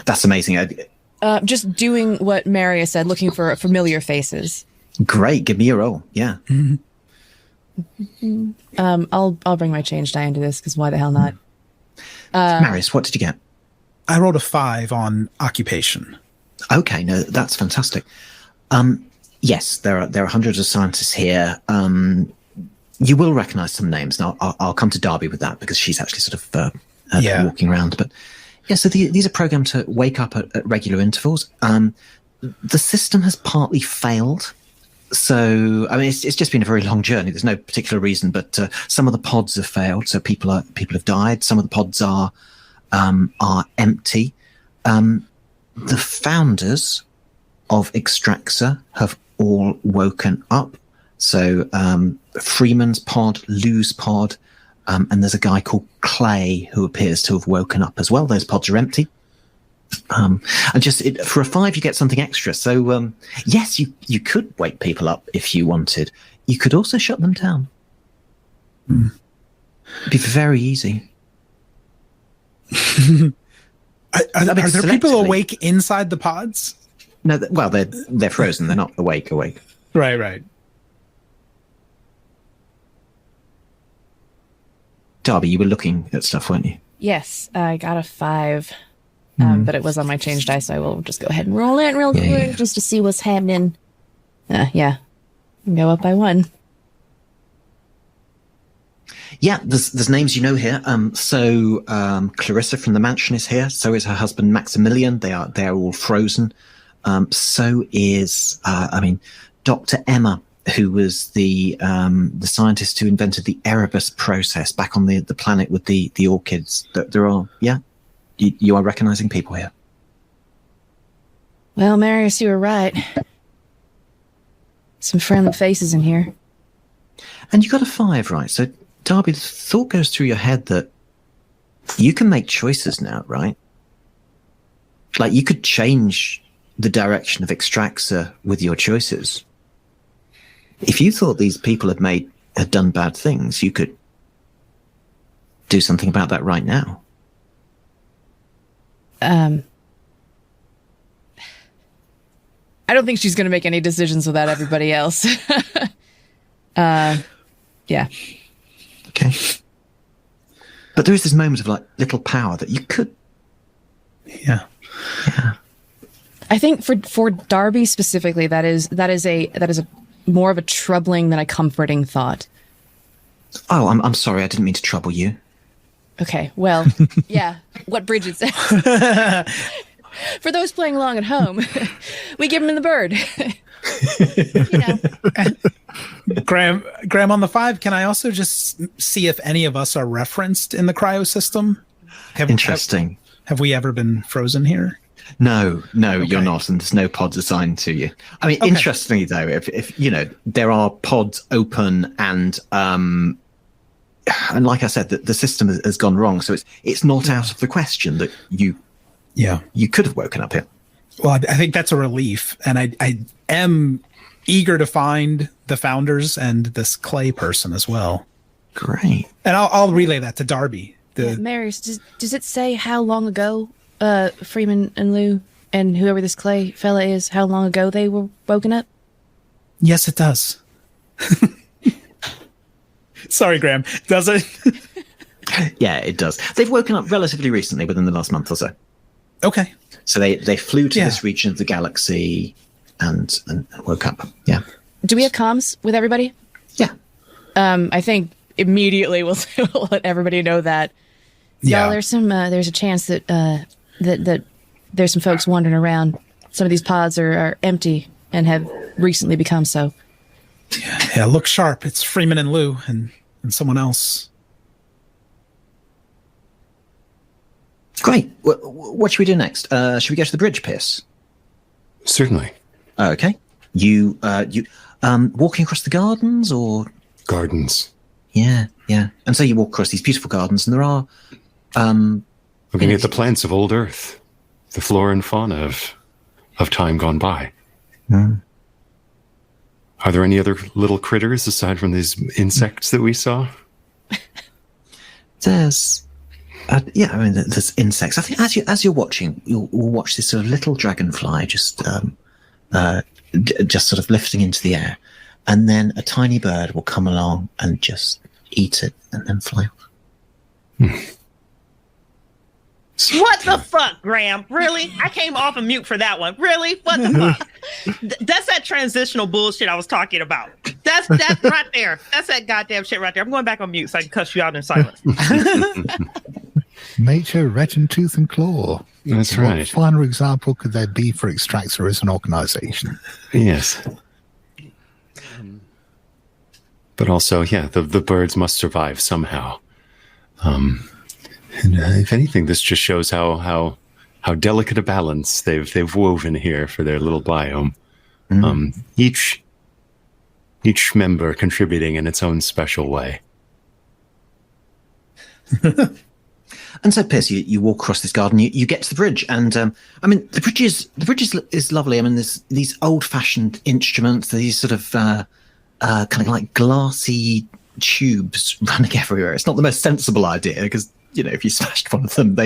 [SPEAKER 4] That's amazing.
[SPEAKER 5] Just doing what Marius said, looking for familiar faces.
[SPEAKER 4] Great. Give me a roll. Yeah.
[SPEAKER 5] I'll bring my change die into this because why the hell not?
[SPEAKER 4] Marius, what did you get?
[SPEAKER 2] I rolled a 5 on occupation.
[SPEAKER 4] Okay, no, that's fantastic. Yes, there are hundreds of scientists here. You will recognize some names, and I'll come to Darby with that because she's actually sort of walking around. But yeah, so these are programmed to wake up at regular intervals. The system has partly failed. So, it's just been a very long journey. There's no particular reason, but some of the pods have failed. So people have died. Some of the pods are empty. The founders of Extraxa have all woken up. So Freeman's pod, Lou's pod, and there's a guy called Clay who appears to have woken up as well. Those pods are empty. And for a 5, you get something extra. So yes, you could wake people up if you wanted. You could also shut them down. It'd be very easy.
[SPEAKER 2] Are there people awake inside the pods?
[SPEAKER 4] No, well, they're frozen. They're not awake.
[SPEAKER 2] Right.
[SPEAKER 4] Darby, you were looking at stuff, weren't you?
[SPEAKER 5] Yes, I got a 5, but it was on my change dice, so I will just go ahead and roll it real quick just to see what's happening. Yeah, go up by 1.
[SPEAKER 4] Yeah, there's names you know here. So Clarissa from the mansion is here. So is her husband Maximilian. They are all frozen. So is Dr. Emma, who was the scientist who invented the Erebus process back on the planet with the orchids. There are you are recognizing people here.
[SPEAKER 5] Well, Marius, you were right. Some friendly faces in here.
[SPEAKER 4] And you got a 5, right? So Darby, the thought goes through your head that you can make choices now, right? Like you could change the direction of Extraxa with your choices. If you thought these people had done bad things, you could do something about that right now.
[SPEAKER 5] I don't think she's going to make any decisions without everybody else. Yeah.
[SPEAKER 4] Okay. But there is this moment of like little power that you could.
[SPEAKER 2] Yeah.
[SPEAKER 5] I think for Darby specifically, that is a more of a troubling than a comforting thought.
[SPEAKER 4] Oh, I'm sorry. I didn't mean to trouble you.
[SPEAKER 5] Okay, well, yeah, what Bridgett said. For those playing along at home, we give him the bird.
[SPEAKER 2] Graham, on the 5, can I also just see if any of us are referenced in the cryo system?
[SPEAKER 4] Interesting.
[SPEAKER 2] Have we ever been frozen here?
[SPEAKER 4] No, okay. You're not, and there's no pods assigned to you. I mean, interestingly though, if there are pods open and like I said, the system has gone wrong, so it's not out of the question that you could have woken up here.
[SPEAKER 2] Well, I think that's a relief, and I am eager to find the founders and this Clay person as well.
[SPEAKER 4] Great.
[SPEAKER 2] And I'll relay that to Darby.
[SPEAKER 5] Marius, does it say how long ago Freeman and Lou and whoever this Clay fella is, how long ago they were woken up?
[SPEAKER 2] Yes, it does. Sorry, Graham. Does it?
[SPEAKER 4] Yeah, it does. They've woken up relatively recently, within the last month or so.
[SPEAKER 2] Okay.
[SPEAKER 4] So they flew to this region of the galaxy and woke up. Yeah.
[SPEAKER 5] Do we have comms with everybody?
[SPEAKER 4] Yeah.
[SPEAKER 5] I think immediately we'll let everybody know that.
[SPEAKER 2] Yeah.
[SPEAKER 5] Y'all, there's a chance that that there's some folks wandering around. Some of these pods are empty and have recently become so.
[SPEAKER 2] Yeah, look sharp. It's Freeman and Lou and someone else.
[SPEAKER 4] Great. What should we do next? Should we go to the bridge, Pierce?
[SPEAKER 6] Certainly.
[SPEAKER 4] Okay. You walking across the gardens or
[SPEAKER 6] Gardens.
[SPEAKER 4] Yeah. And so you walk across these beautiful gardens, and there are
[SPEAKER 6] looking at the plants of old Earth, the flora and fauna of time gone by.
[SPEAKER 4] Mm.
[SPEAKER 6] Are there any other little critters aside from these insects that we saw?
[SPEAKER 4] There's there's insects. I think as you're watching, you'll watch this sort of little dragonfly just sort of lifting into the air, and then a tiny bird will come along and just eat it and then fly off.
[SPEAKER 7] What the fuck, Graham? Really? I came off of mute for that one. Really? What the fuck? That's that transitional bullshit I was talking about. That's right there. That's that goddamn shit right there. I'm going back on mute so I can cuss you out in silence.
[SPEAKER 8] Nature, red in tooth and claw.
[SPEAKER 6] That's right.
[SPEAKER 8] What finer example could there be for Extraxa as an organization?
[SPEAKER 6] Yes. But also, the birds must survive somehow. And if anything, this just shows how delicate a balance they've woven here for their little biome. Mm. Each member contributing in its own special way.
[SPEAKER 4] And so, Pierce, you walk across this garden. You get to the bridge, and the bridge is lovely. I mean, there's these old-fashioned instruments. These sort of kind of like glassy tubes running everywhere. It's not the most sensible idea because if you smashed one of them,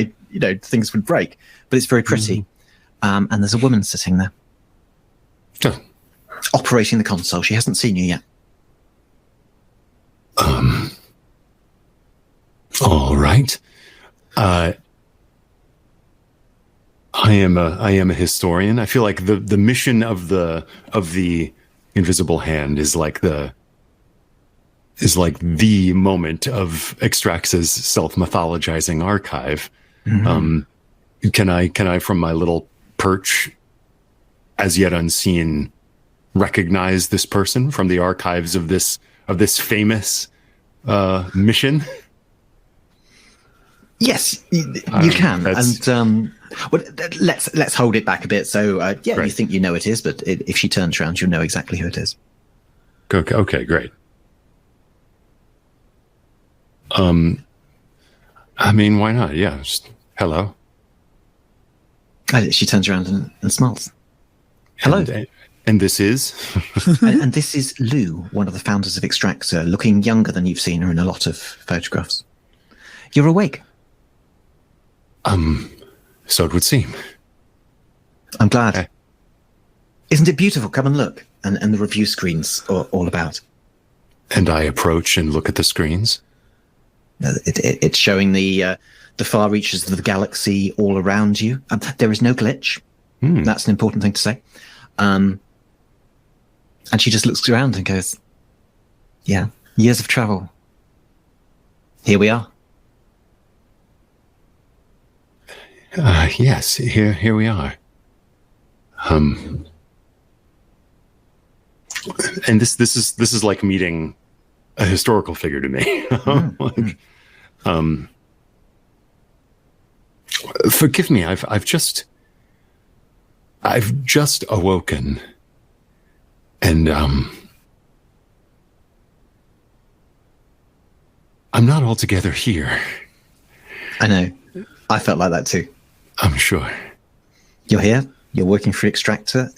[SPEAKER 4] things would break. But it's very pretty. And there's a woman sitting there.
[SPEAKER 6] Oh,
[SPEAKER 4] Operating the console. She hasn't seen you yet.
[SPEAKER 6] all right. I am a historian. I feel like the mission of the Invisible Hand is like the moment of Extrax's self-mythologizing archive. Mm-hmm. Can I from my little perch, as yet unseen, recognize this person from the archives of this famous mission?
[SPEAKER 4] Yes, you can. And well, let's hold it back a bit. So right. You think you know it is, but if she turns around, you'll know exactly who it is.
[SPEAKER 6] Okay, great. I mean, why not? Yeah, just, hello.
[SPEAKER 4] She turns around and smiles. Hello.
[SPEAKER 6] And this is?
[SPEAKER 4] and this is Lou, one of the founders of Extractor, looking younger than you've seen her in a lot of photographs. You're awake.
[SPEAKER 6] So it would seem.
[SPEAKER 4] I'm glad. Isn't it beautiful? Come and look. And the review screens are all about.
[SPEAKER 6] And I approach and look at the screens.
[SPEAKER 4] It's showing the far reaches of the galaxy all around you. There is no glitch. That's an important thing to say. And she just looks around and goes, yeah, years of travel. Here we are.
[SPEAKER 6] Yes, here we are. And this is like meeting a historical figure to me. Forgive me, I've just awoken, and I'm not altogether here.
[SPEAKER 4] I know. I felt like that too.
[SPEAKER 6] I'm sure.
[SPEAKER 4] You're here. You're working for Extractor.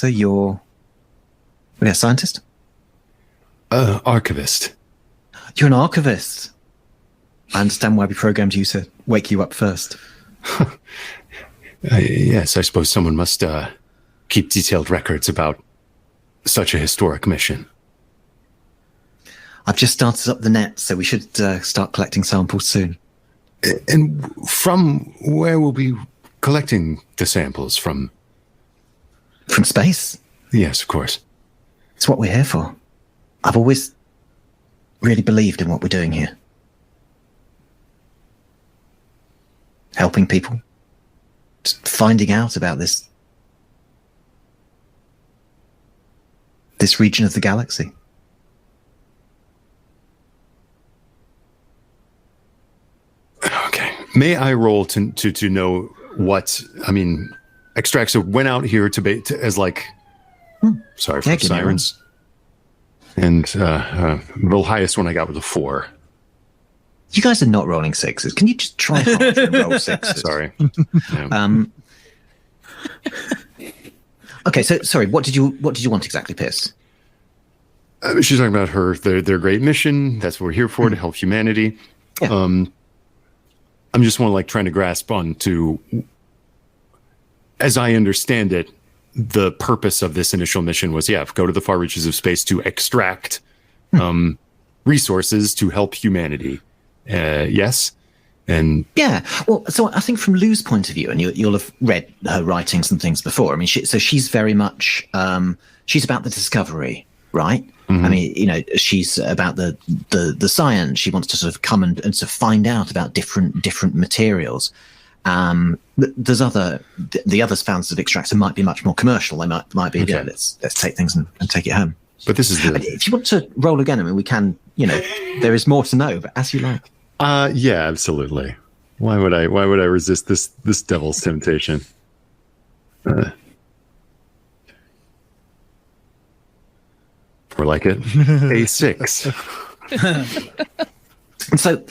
[SPEAKER 4] You're a scientist?
[SPEAKER 6] Archivist.
[SPEAKER 4] You're an archivist. I understand why we programmed you to wake you up first.
[SPEAKER 6] Yes, I suppose someone must keep detailed records about such a historic mission.
[SPEAKER 4] I've just started up the net, so we should start collecting samples soon.
[SPEAKER 6] And from where will we be collecting the samples from?
[SPEAKER 4] From space?
[SPEAKER 6] Yes, of course.
[SPEAKER 4] It's what we're here for. I've always really believed in what we're doing here. Helping people. Just finding out about this region of the galaxy.
[SPEAKER 6] Okay. May I roll to know what, I mean, Extractor went out here as like, sorry for sirens. And the highest one I got was a 4.
[SPEAKER 4] You guys are not rolling 6s. Can you just try harder and roll 6s?
[SPEAKER 6] Sorry.
[SPEAKER 4] Okay, so sorry, what did you want exactly, Pierce?
[SPEAKER 6] She's talking about their great mission. That's what we're here for, to help humanity. Yeah. I'm just trying to grasp on to, as I understand it, the purpose of this initial mission was, go to the far reaches of space to extract resources to help humanity. Yes? And
[SPEAKER 4] yeah, well, so I think from Lou's point of view, and you'll have read her writings and things before. I mean, she's very much she's about the discovery, right? Mm-hmm. I mean, she's about the science. She wants to sort of come and sort of find out about different materials. There's the other founders of Extractor might be much more commercial. They might be, okay. Let's take things and take it home.
[SPEAKER 6] But this is
[SPEAKER 4] if you want to roll again, I mean, we can. There is more to know, but as you like.
[SPEAKER 6] Yeah, absolutely. Why would I resist this devil's temptation? More like it. A6.
[SPEAKER 4] And so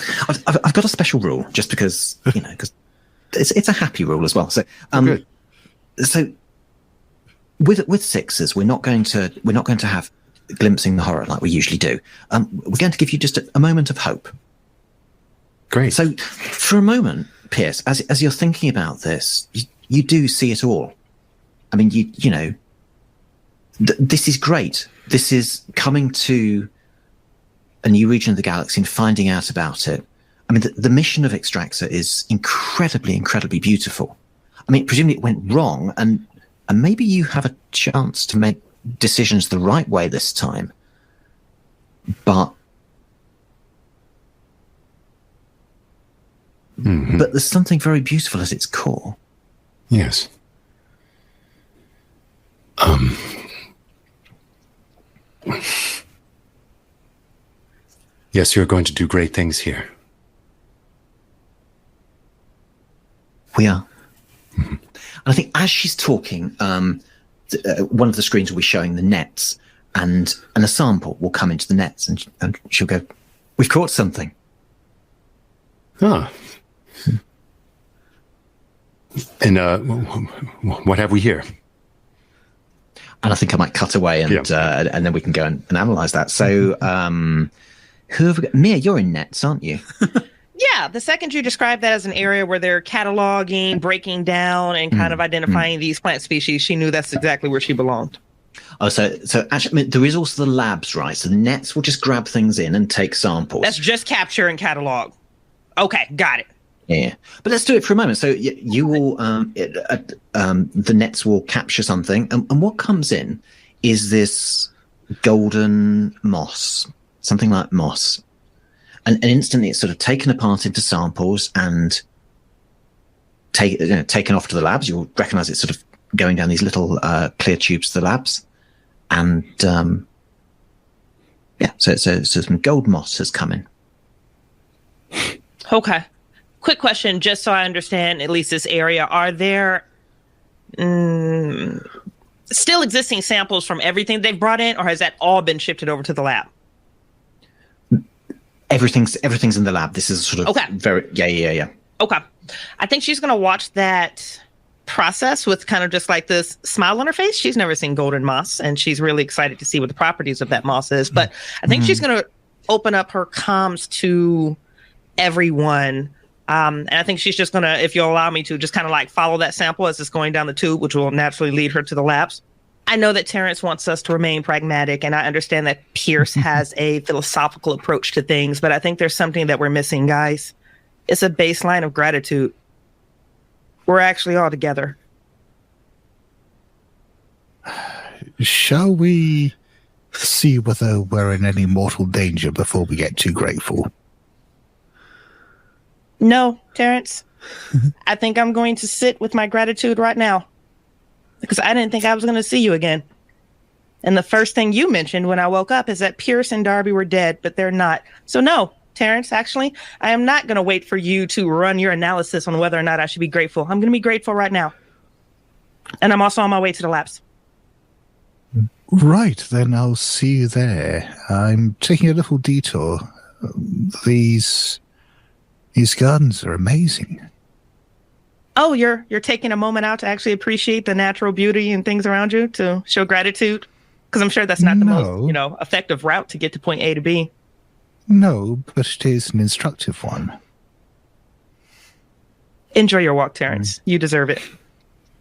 [SPEAKER 4] I've got a special rule, just because because it's a happy rule as well. So so with 6s, we're not going to have glimpsing the horror like we usually do. We're going to give you just a moment of hope.
[SPEAKER 6] Great.
[SPEAKER 4] So for a moment, Pierce, as you're thinking about this, you do see it all. I mean, this is great. This is coming to a new region of the galaxy and finding out about it. I mean, the mission of Extraxa is incredibly, incredibly beautiful. I mean, presumably it went wrong, and maybe you have a chance to make decisions the right way this time. But but there's something very beautiful at its core.
[SPEAKER 6] Yes. Yes, you're going to do great things here.
[SPEAKER 4] We are. And I think as she's talking, one of the screens will be showing the nets, and a sample will come into the nets, and she'll go, "We've caught something."
[SPEAKER 6] Ah. And what have we here?
[SPEAKER 4] And I think I might cut away, and then we can go and analyze that. So, who have we got? Mia, you're in nets, aren't you?
[SPEAKER 7] Yeah, the second you described that as an area where they're cataloging, breaking down, and kind of identifying these plant species, she knew that's exactly where she belonged.
[SPEAKER 4] Oh, so actually, I mean, there is also the labs, right? So the nets will just grab things in and take samples.
[SPEAKER 7] That's just capture and catalog. Okay, got it.
[SPEAKER 4] Yeah, but let's do it for a moment. So you will, the nets will capture something, and what comes in is this golden moss, something like moss. And instantly it's sort of taken apart into samples and taken off to the labs. You'll recognize it's sort of going down these little clear tubes to the labs. And so some gold moss has come in.
[SPEAKER 7] Okay. Quick question, just so I understand at least this area. Are there still existing samples from everything they've brought in, or has that all been shifted over to the lab?
[SPEAKER 4] Everything's in the lab. This is sort of very yeah.
[SPEAKER 7] Okay. I think she's going to watch that process with kind of just like this smile on her face. She's never seen golden moss, and she's really excited to see what the properties of that moss is. But I think she's going to open up her comms to everyone. And I think she's just going to, if you'll allow me to, just kind of like follow that sample as it's going down the tube, which will naturally lead her to the labs. I know that Terrence wants us to remain pragmatic, and I understand that Pierce has a philosophical approach to things, but I think there's something that we're missing, guys. It's a baseline of gratitude. We're actually all together.
[SPEAKER 8] Shall we see whether we're in any mortal danger before we get too grateful?
[SPEAKER 7] No, Terrence. I think I'm going to sit with my gratitude right now, because I didn't think I was going to see you again. And the first thing you mentioned when I woke up is that Pierce and Darby were dead, but they're not. So no, Terrence, actually, I am not going to wait for you to run your analysis on whether or not I should be grateful. I'm going to be grateful right now. And I'm also on my way to the labs.
[SPEAKER 8] Right, then I'll see you there. I'm taking a little detour. These gardens are amazing.
[SPEAKER 7] Oh, you're taking a moment out to actually appreciate the natural beauty and things around you, to show gratitude? Because I'm sure that's not the most, effective route to get to point A to B.
[SPEAKER 8] No, but it is an instructive one.
[SPEAKER 7] Enjoy your walk, Terrence. You deserve it.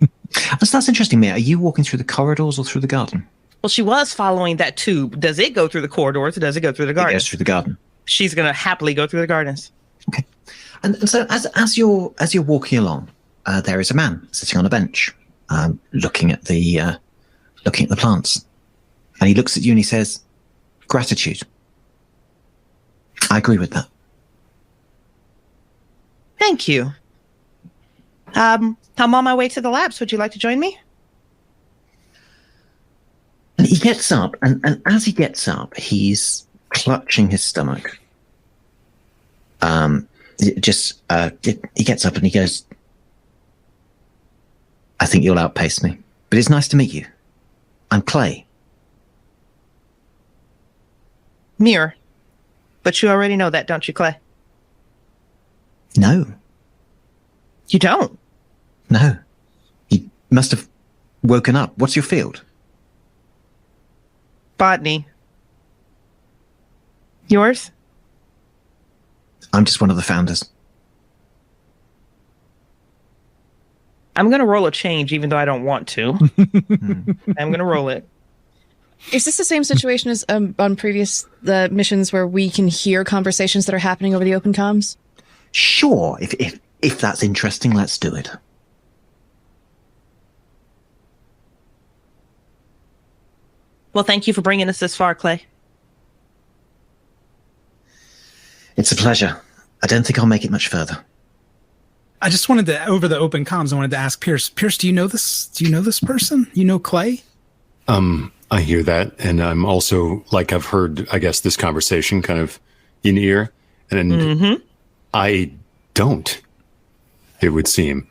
[SPEAKER 4] So that's interesting, Mia. Are you walking through the corridors or through the garden?
[SPEAKER 7] Well, she was following that tube. Does it go through the corridors, or does it go through the gardens?
[SPEAKER 4] It goes through the garden.
[SPEAKER 7] She's going to happily go through the gardens.
[SPEAKER 4] Okay. And so as you're walking along, there is a man sitting on a bench, looking at the plants, and he looks at you and he says, "Gratitude." I agree with that.
[SPEAKER 7] Thank you. I'm on my way to the labs. Would you like to join me?
[SPEAKER 4] And he gets up, and as he gets up, he's clutching his stomach. He gets up and he goes, "I think you'll outpace me, but it's nice to meet you. I'm Clay."
[SPEAKER 7] Mirror. But you already know that, don't you, Clay?
[SPEAKER 4] No.
[SPEAKER 7] You don't?
[SPEAKER 4] No. You must have woken up. What's your field?
[SPEAKER 7] Botany. Yours?
[SPEAKER 4] I'm just one of the founders.
[SPEAKER 7] I'm going to roll a change, even though I don't want to. I'm going to roll it.
[SPEAKER 5] Is this the same situation as on previous the missions where we can hear conversations that are happening over the open comms?
[SPEAKER 4] Sure, if that's interesting, let's do it.
[SPEAKER 7] Well, thank you for bringing us this far, Clay.
[SPEAKER 4] It's a pleasure. I don't think I'll make it much further.
[SPEAKER 2] I just wanted to, over the open comms, I wanted to ask Pierce. Pierce, do you know this? Do you know this person? You know Clay?
[SPEAKER 6] I hear that, and I'm also, like, I've heard, I guess, this conversation kind of in ear, and I don't, it would seem.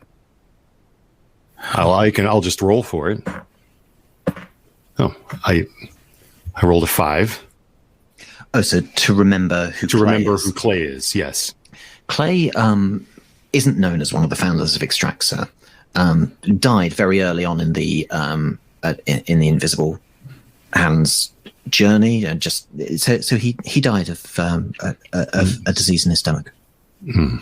[SPEAKER 6] I'll just roll for it. Oh, I rolled a 5.
[SPEAKER 4] Oh, so to remember who
[SPEAKER 6] who Clay is, yes.
[SPEAKER 4] Clay isn't known as one of the founders of Extraxor. Died very early on in the Invisible Hands journey, and so he died of a disease in his stomach.
[SPEAKER 6] Mm.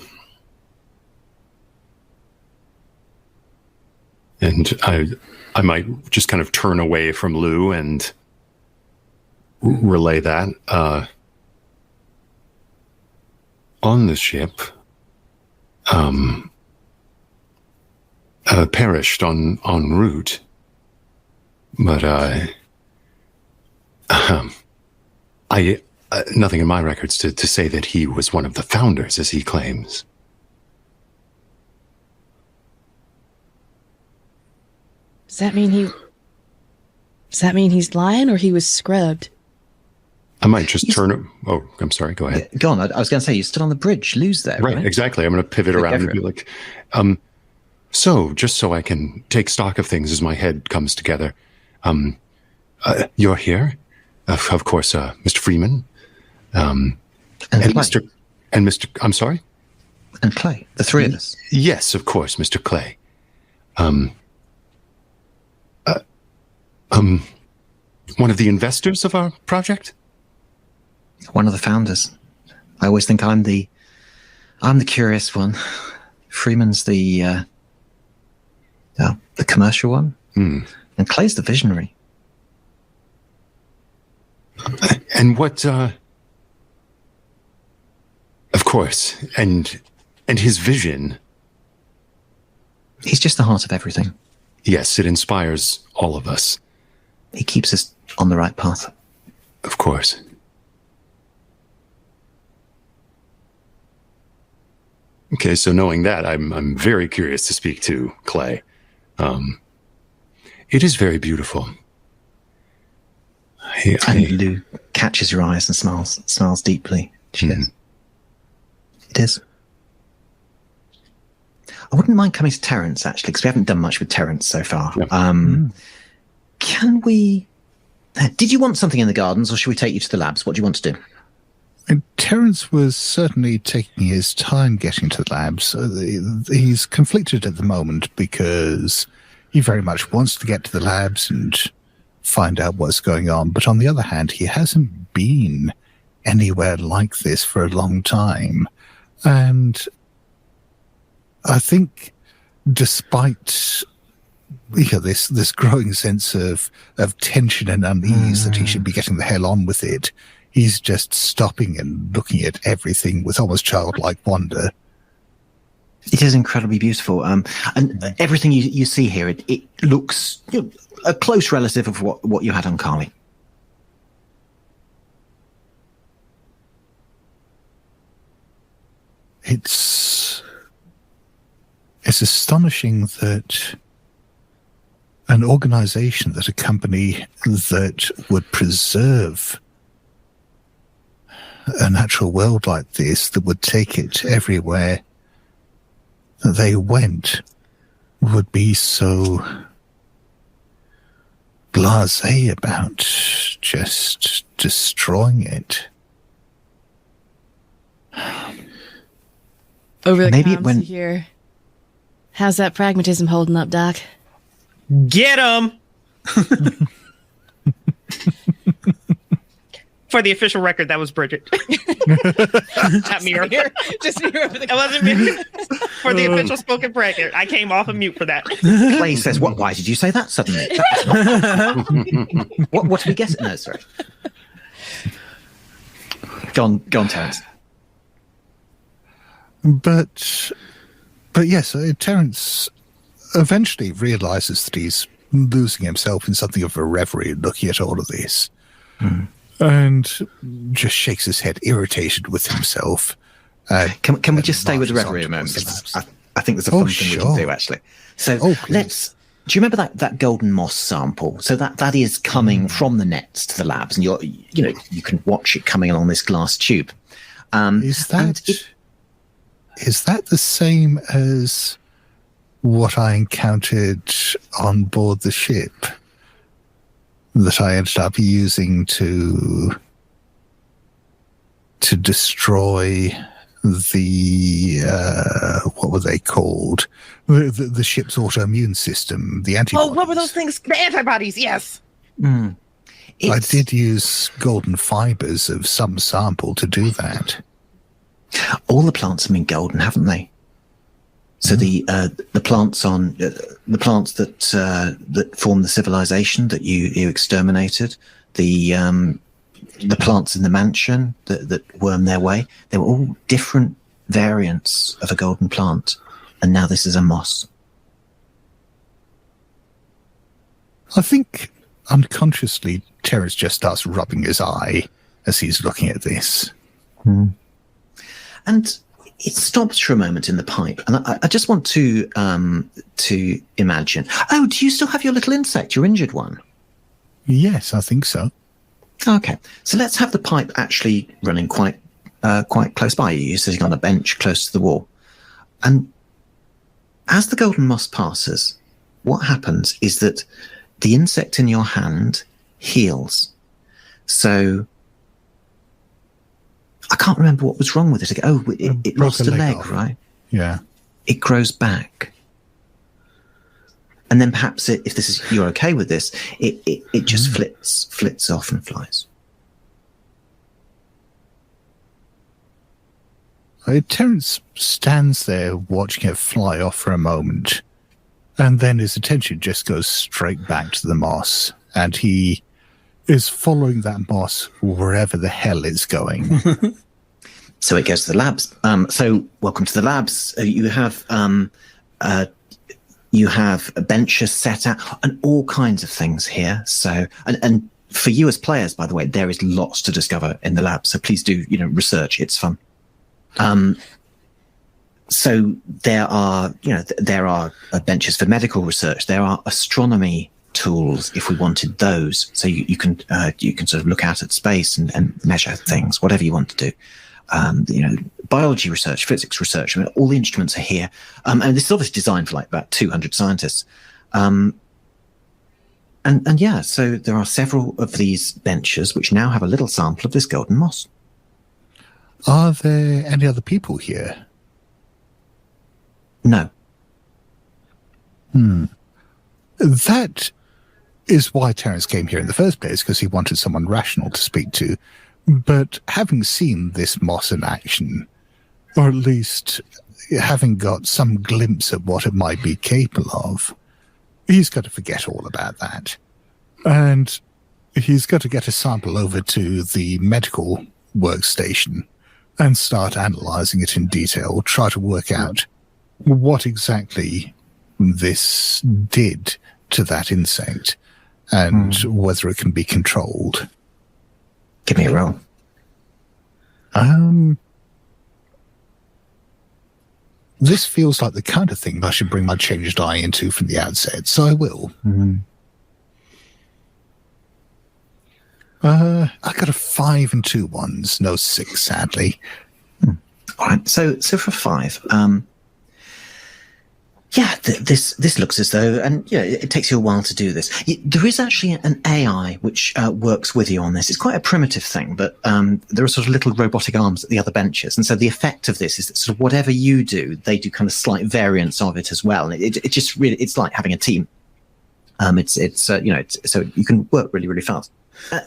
[SPEAKER 6] And I might just kind of turn away from Lou and relay that. On the ship, perished en route, but nothing in my records to say that he was one of the founders, as he claims.
[SPEAKER 5] Does that mean he's lying, or he was scrubbed?
[SPEAKER 6] I might just turn it. Oh, I'm sorry. Go ahead.
[SPEAKER 4] Go on. I was going to say, you stood on the bridge. Lose there.
[SPEAKER 6] Right. Exactly. I'm going to pivot around and be like, so just so I can take stock of things as my head comes together. You're here, of course, Mr. Freeman, and Mr. I'm sorry,
[SPEAKER 4] and Clay. The three of us.
[SPEAKER 6] Yes, of course, Mr. Clay. One of the investors of our project.
[SPEAKER 4] One of the founders. I always think I'm the curious one. Freeman's the commercial one, and Clay's the visionary.
[SPEAKER 6] And what? Of course, and his vision.
[SPEAKER 4] He's just the heart of everything.
[SPEAKER 6] Yes, it inspires all of us.
[SPEAKER 4] He keeps us on the right path.
[SPEAKER 6] Of course. Okay, so knowing that, I'm very curious to speak to Clay. It is very beautiful.
[SPEAKER 4] And Lou catches your eyes and smiles deeply. She goes, "It is." I wouldn't mind coming to Terrence, actually, because we haven't done much with Terrence so far. Yeah. Can we... Did you want something in the gardens, or should we take you to the labs? What do you want to do?
[SPEAKER 8] And Terrence was certainly taking his time getting to the labs. He's conflicted at the moment because he very much wants to get to the labs and find out what's going on. But on the other hand, he hasn't been anywhere like this for a long time. And I think despite this growing sense of tension and unease that he should be getting the hell on with it, he's just stopping and looking at everything with almost childlike wonder.
[SPEAKER 4] It is incredibly beautiful. And everything you see here, it looks a close relative of what you had on Carly.
[SPEAKER 8] It's astonishing that an organization, that a company that would preserve a natural world like this, that would take it everywhere they went, would be so blasé about just destroying it.
[SPEAKER 5] Over the
[SPEAKER 4] Maybe
[SPEAKER 5] comms here. How's that pragmatism holding up, Doc?
[SPEAKER 7] Get him! For the official record, that was Bridgett. Not me earlier.
[SPEAKER 5] Just me.
[SPEAKER 7] It wasn't me. For the official spoken record, I came off of mute for that.
[SPEAKER 4] Clay says, "What? Why did you say that suddenly? What did we guess? No, sorry. Go on, Terrence."
[SPEAKER 8] But yes, Terrence eventually realizes that he's losing himself in something of a reverie looking at all of this. And just shakes his head, irritated with himself.
[SPEAKER 4] Can we just stay with the reverie a moment? I think there's a fun thing we can do, actually. So do you remember that golden moss sample? So that is coming from the nets to the labs, and you can watch it coming along this glass tube.
[SPEAKER 8] Is that the same as what I encountered on board the ship that I ended up using to destroy the what were they called? The ship's autoimmune system, the antibodies.
[SPEAKER 7] Oh, what were those things? The antibodies, yes.
[SPEAKER 8] I did use golden fibers of some sample to do that.
[SPEAKER 4] All the plants have been golden, haven't they? So the plants that form the civilization that you exterminated, the plants in the mansion that worm their way, they were all different variants of a golden plant, and now this is a moss.
[SPEAKER 8] I think unconsciously Terrence just starts rubbing his eye as he's looking at this.
[SPEAKER 4] And it stops for a moment in the pipe, and I just want to imagine. Oh, do you still have your little insect, your injured one?
[SPEAKER 8] Yes, I think so.
[SPEAKER 4] Okay, so let's have the pipe actually running quite close by you. You're sitting on a bench close to the wall, and as the golden moss passes, what happens is that the insect in your hand heals. So I can't remember what was wrong with it. Oh, it lost a leg, right?
[SPEAKER 8] Yeah.
[SPEAKER 4] It grows back. And then perhaps if you're okay with this, it just flits off and flies.
[SPEAKER 8] Terrence stands there watching it fly off for a moment, and then his attention just goes straight back to the moss, and he is following that moss wherever the hell it's going.
[SPEAKER 4] So it goes to the labs. So welcome to the labs. You have benches set out and all kinds of things here. So and for you as players, by the way, there is lots to discover in the lab. So please do research. It's fun. So there are benches for medical research. There are astronomy tools if we wanted those. So you can sort of look out at space and measure things, whatever you want to do. Biology research, physics research. I mean, all the instruments are here. And this is obviously designed for like about 200 scientists. So there are several of these benches which now have a little sample of this golden moss.
[SPEAKER 8] Are there any other people here?
[SPEAKER 4] No.
[SPEAKER 8] That is why Terrence came here in the first place, because he wanted someone rational to speak to. But having seen this moss in action, or at least having got some glimpse of what it might be capable of, he's got to forget all about that. And he's got to get a sample over to the medical workstation and start analyzing it in detail, try to work out what exactly this did to that insect and whether it can be controlled.
[SPEAKER 4] Give me a roll.
[SPEAKER 8] This feels like the kind of thing I should bring my changed eye into from the outset, so I will. I got a 5 and 2 ones, no 6, sadly.
[SPEAKER 4] All right, so for 5, this looks as though, and it takes you a while to do this. There is actually an AI which works with you on this. It's quite a primitive thing, but there are sort of little robotic arms at the other benches, and so the effect of this is that sort of whatever you do, they do kind of slight variants of it as well. And it just really, it's like having a team. So you can work really, really fast.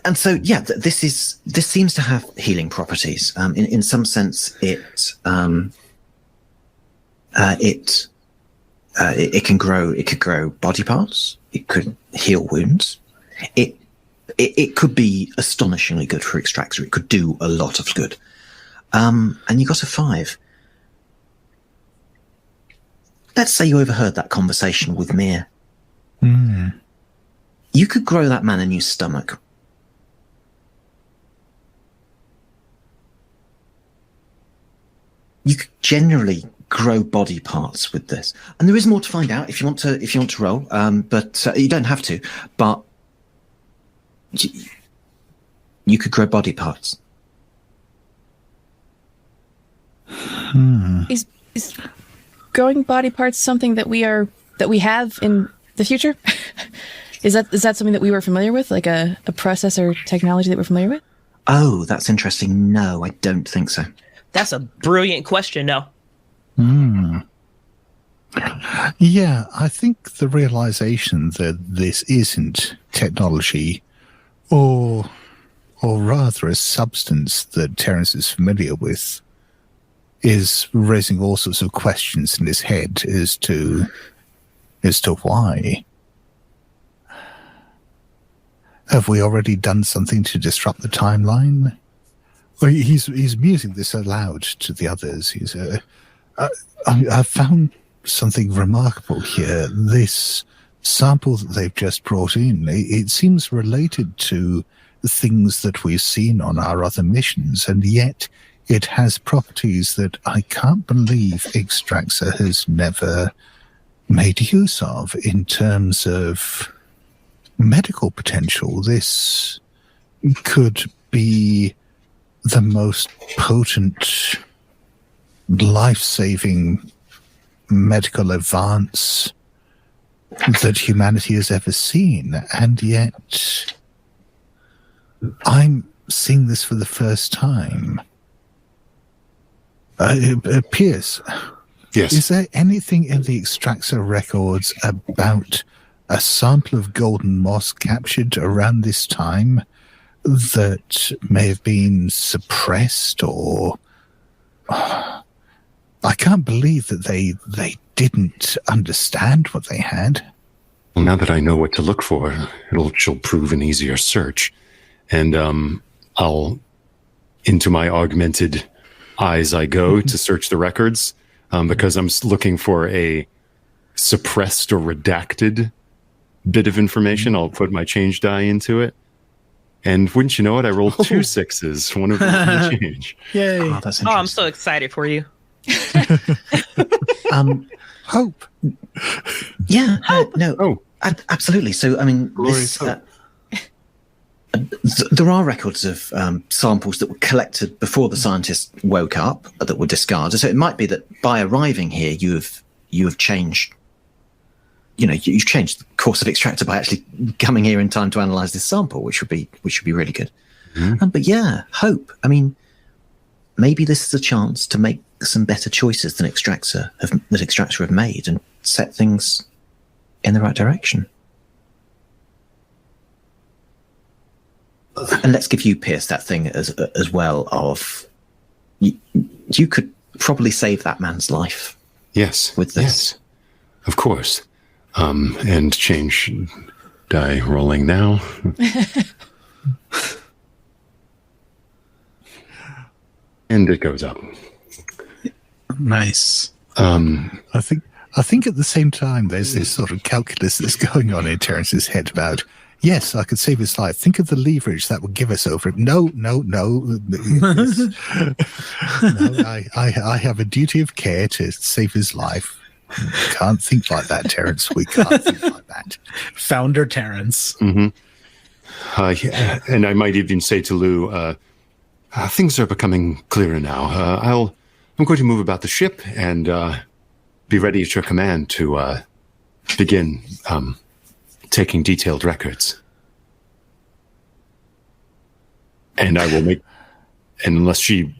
[SPEAKER 4] And so, yeah, this seems to have healing properties. In some sense, it can grow. It could grow body parts. It could heal wounds. It could be astonishingly good for Extractor. It could do a lot of good. And you got a 5. Let's say you overheard that conversation with Mir. You could grow that man a new stomach. You could generally grow body parts with this, and there is more to find out if you want to roll. But you don't have to. But you could grow body parts.
[SPEAKER 5] Is growing body parts something that we have in the future? Is that something that we were familiar with, like a process or technology that we're familiar with?
[SPEAKER 4] Oh, that's interesting. No, I don't think so.
[SPEAKER 7] That's a brilliant question, though.
[SPEAKER 8] Yeah, I think the realization that this isn't technology, or rather a substance that Terrence is familiar with, is raising all sorts of questions in his head as to why. Have we already done something to disrupt the timeline? Well, he's musing this aloud to the others. He's I found something remarkable here. This sample that they've just brought in, it seems related to things that we've seen on our other missions, and yet it has properties that I can't believe Extractor has never made use of in terms of medical potential. This could be the most potent, life-saving medical advance that humanity has ever seen, and yet I'm seeing this for the first time. Pierce,
[SPEAKER 6] Yes.
[SPEAKER 8] Is there anything in the Extractor records about a sample of golden moss captured around this time that may have been suppressed, or I can't believe that they didn't understand what they had.
[SPEAKER 6] Well, now that I know what to look for, she'll prove an easier search. And I'll, into my augmented eyes I go to search the records, because I'm looking for a suppressed or redacted bit of information. I'll put my change die into it. And wouldn't you know it, I rolled 2 6s, one of them change.
[SPEAKER 2] Yay.
[SPEAKER 4] Oh, that's interesting.
[SPEAKER 7] Oh, I'm so excited for you.
[SPEAKER 8] Hope.
[SPEAKER 4] Yeah. No.
[SPEAKER 6] Oh.
[SPEAKER 4] Absolutely. So, I mean, this, there are records of samples that were collected before the scientists woke up that were discarded. So it might be that by arriving here, you have changed. You know, you've changed the course of Extractor by actually coming here in time to analyze this sample, which would be really good. Mm-hmm. But yeah, hope. I mean, maybe this is a chance to make some better choices than Extractor have made and set things in the right direction. And let's give you, Pierce, that thing as well of you could probably save that man's life.
[SPEAKER 6] Yes.
[SPEAKER 4] With this.
[SPEAKER 6] Yes. Of course. And change die rolling now. And it goes up.
[SPEAKER 2] Nice.
[SPEAKER 8] I think at the same time there's this sort of calculus that's going on in Terrence's head about, yes, I could save his life. Think of the leverage that would give us over him. No. No, I have a duty of care to save his life. Can't think like that, Terrence. We can't think like that.
[SPEAKER 2] Founder Terrence.
[SPEAKER 6] Mm-hmm. And I might even say to Lou, things are becoming clearer now. I'm going to move about the ship and be ready at your command to begin taking detailed records. And I will make, and unless she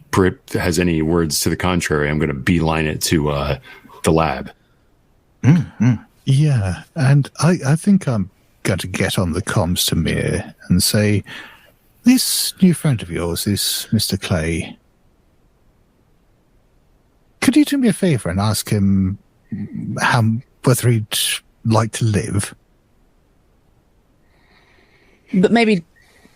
[SPEAKER 6] has any words to the contrary, I'm going to beeline it to the lab.
[SPEAKER 8] Mm-hmm. Yeah, and I think I'm going to get on the comms to Mir and say, this new friend of yours, this Mr. Clay, could you do me a favor and ask him whether he'd like to live?
[SPEAKER 5] But maybe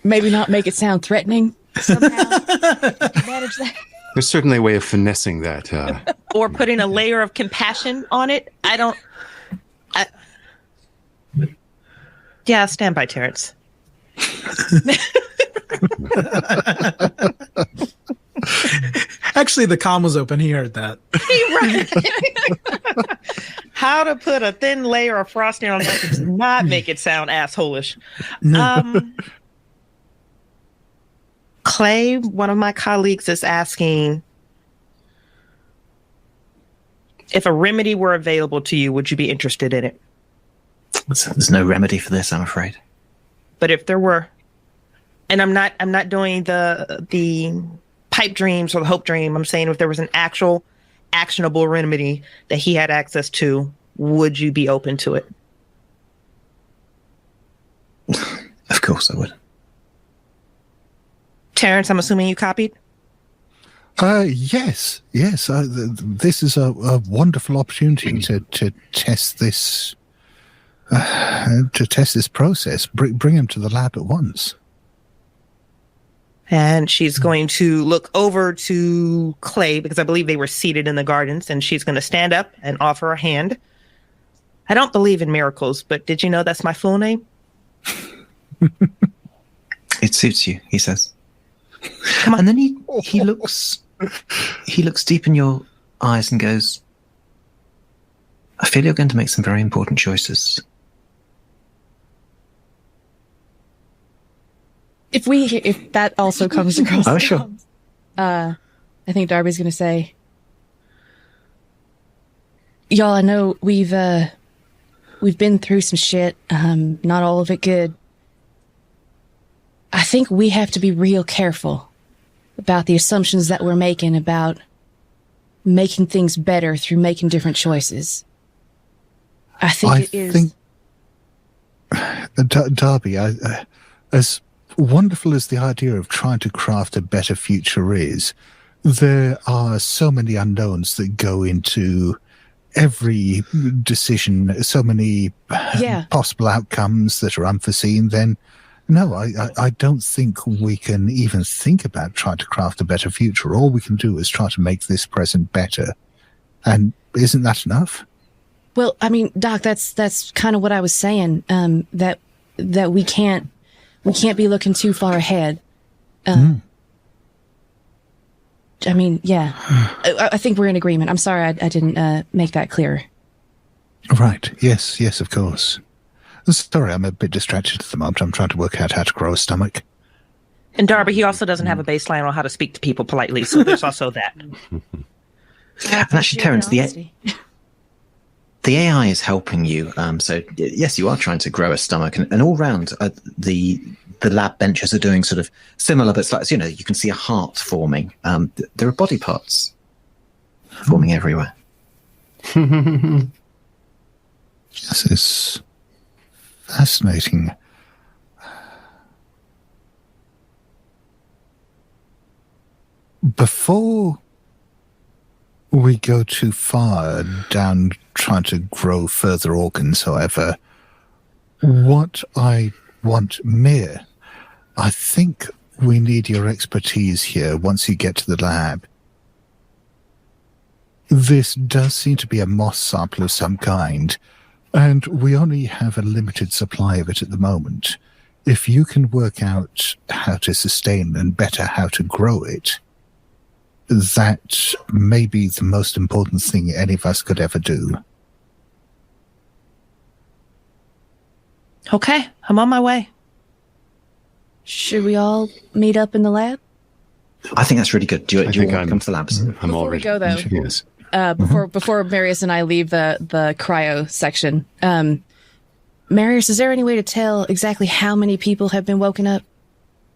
[SPEAKER 5] not make it sound threatening somehow. Manage that.
[SPEAKER 6] There's certainly a way of finessing that.
[SPEAKER 7] Or putting a layer of compassion on it. Yeah, stand by, Terrence.
[SPEAKER 2] Actually, the comm was open. He heard that.
[SPEAKER 7] Right. How to put a thin layer of frosting on that does not make it sound assholish. Clay, one of my colleagues, is asking if a remedy were available to you, would you be interested in it?
[SPEAKER 4] There's no remedy for this, I'm afraid.
[SPEAKER 7] But if there were, and I'm not doing the pipe dreams or the hope dream. I'm saying if there was an actual actionable remedy that he had access to, would you be open to it?
[SPEAKER 4] Of course I would.
[SPEAKER 7] Terrence, I'm assuming you copied?
[SPEAKER 8] Yes. This is a wonderful opportunity to test this. To test this process, bring him to the lab at once.
[SPEAKER 7] And she's going to look over to Clay, because I believe they were seated in the gardens, and she's going to stand up and offer a hand. I don't believe in miracles, but did you know that's my full name?
[SPEAKER 4] It suits you, he says.
[SPEAKER 7] Come on.
[SPEAKER 4] And then he looks deep in your eyes and goes, I feel you're going to make some very important choices.
[SPEAKER 5] If that also comes across,
[SPEAKER 4] oh sure.
[SPEAKER 5] I think Darby's going to say, "Y'all, I know we've been through some shit. Not all of it good. I think we have to be real careful about the assumptions that we're making about making things better through making different choices. I think it is."
[SPEAKER 8] Darby, as wonderful as the idea of trying to craft a better future is, there are so many unknowns that go into every decision, so many possible outcomes that are unforeseen, then no, I don't think we can even think about trying to craft a better future. All we can do is try to make this present better. And isn't that enough?
[SPEAKER 5] Well, I mean, Doc, that's kind of what I was saying, that we can't be looking too far ahead. I mean, yeah. I think we're in agreement. I'm sorry I didn't make that clear.
[SPEAKER 8] Right. Yes, of course. Sorry, I'm a bit distracted at the moment. I'm trying to work out how to grow a stomach.
[SPEAKER 7] And Darby, he also doesn't have a baseline on how to speak to people politely, so there's also that.
[SPEAKER 4] And actually, Terrence, the AI is helping you. So yes, you are trying to grow a stomach, and all round the lab benches are doing sort of similar, but slightly, you can see a heart forming. There are body parts forming everywhere.
[SPEAKER 8] This is fascinating. Before we go too far down trying to grow further organs, however, what I want, Mir, I think we need your expertise here once you get to the lab. This does seem to be a moss sample of some kind, and we only have a limited supply of it at the moment. If you can work out how to sustain and better how to grow it, that may be the most important thing any of us could ever do.
[SPEAKER 7] Okay, I'm on my way.
[SPEAKER 5] Should we all meet up in the lab?
[SPEAKER 4] I think that's really good. Do you want to come to the labs?
[SPEAKER 6] I'm all
[SPEAKER 5] Before we
[SPEAKER 6] ready.
[SPEAKER 5] go, though,
[SPEAKER 6] Yes.
[SPEAKER 5] before Marius and I leave the cryo section, Marius, is there any way to tell exactly how many people have been woken up?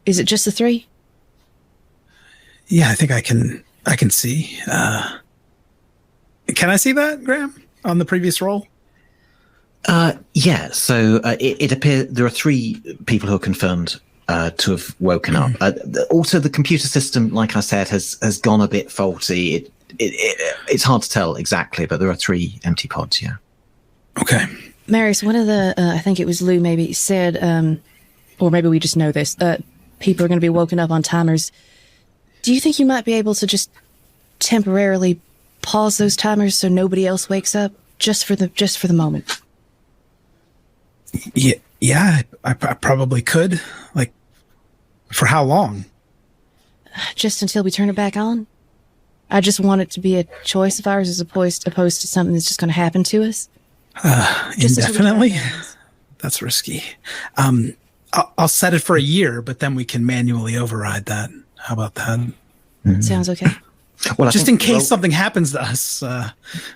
[SPEAKER 5] Is it just the 3?
[SPEAKER 2] Yeah, I think I can see. Can I see that, Graham, on the previous roll?
[SPEAKER 4] Yeah, so it appears there are 3 people who are confirmed to have woken up. Also, the computer system, like I said, has gone a bit faulty. It's hard to tell exactly, but there are 3 empty pods, yeah.
[SPEAKER 2] Okay.
[SPEAKER 5] Marius, one of the, I think it was Lou maybe, said, or maybe we just know this, people are going to be woken up on timers. Do you think you might be able to just temporarily pause those timers so nobody else wakes up just for the moment?
[SPEAKER 2] Yeah, I probably could. Like, for how long?
[SPEAKER 5] Just until we turn it back on? I just want it to be a choice of ours as opposed to something that's just going to happen to us.
[SPEAKER 2] Indefinitely? That's risky. I'll set it for a year, but then we can manually override that. How about that?
[SPEAKER 5] Mm-hmm. Sounds okay.
[SPEAKER 4] Well,
[SPEAKER 2] just in case something happens to us.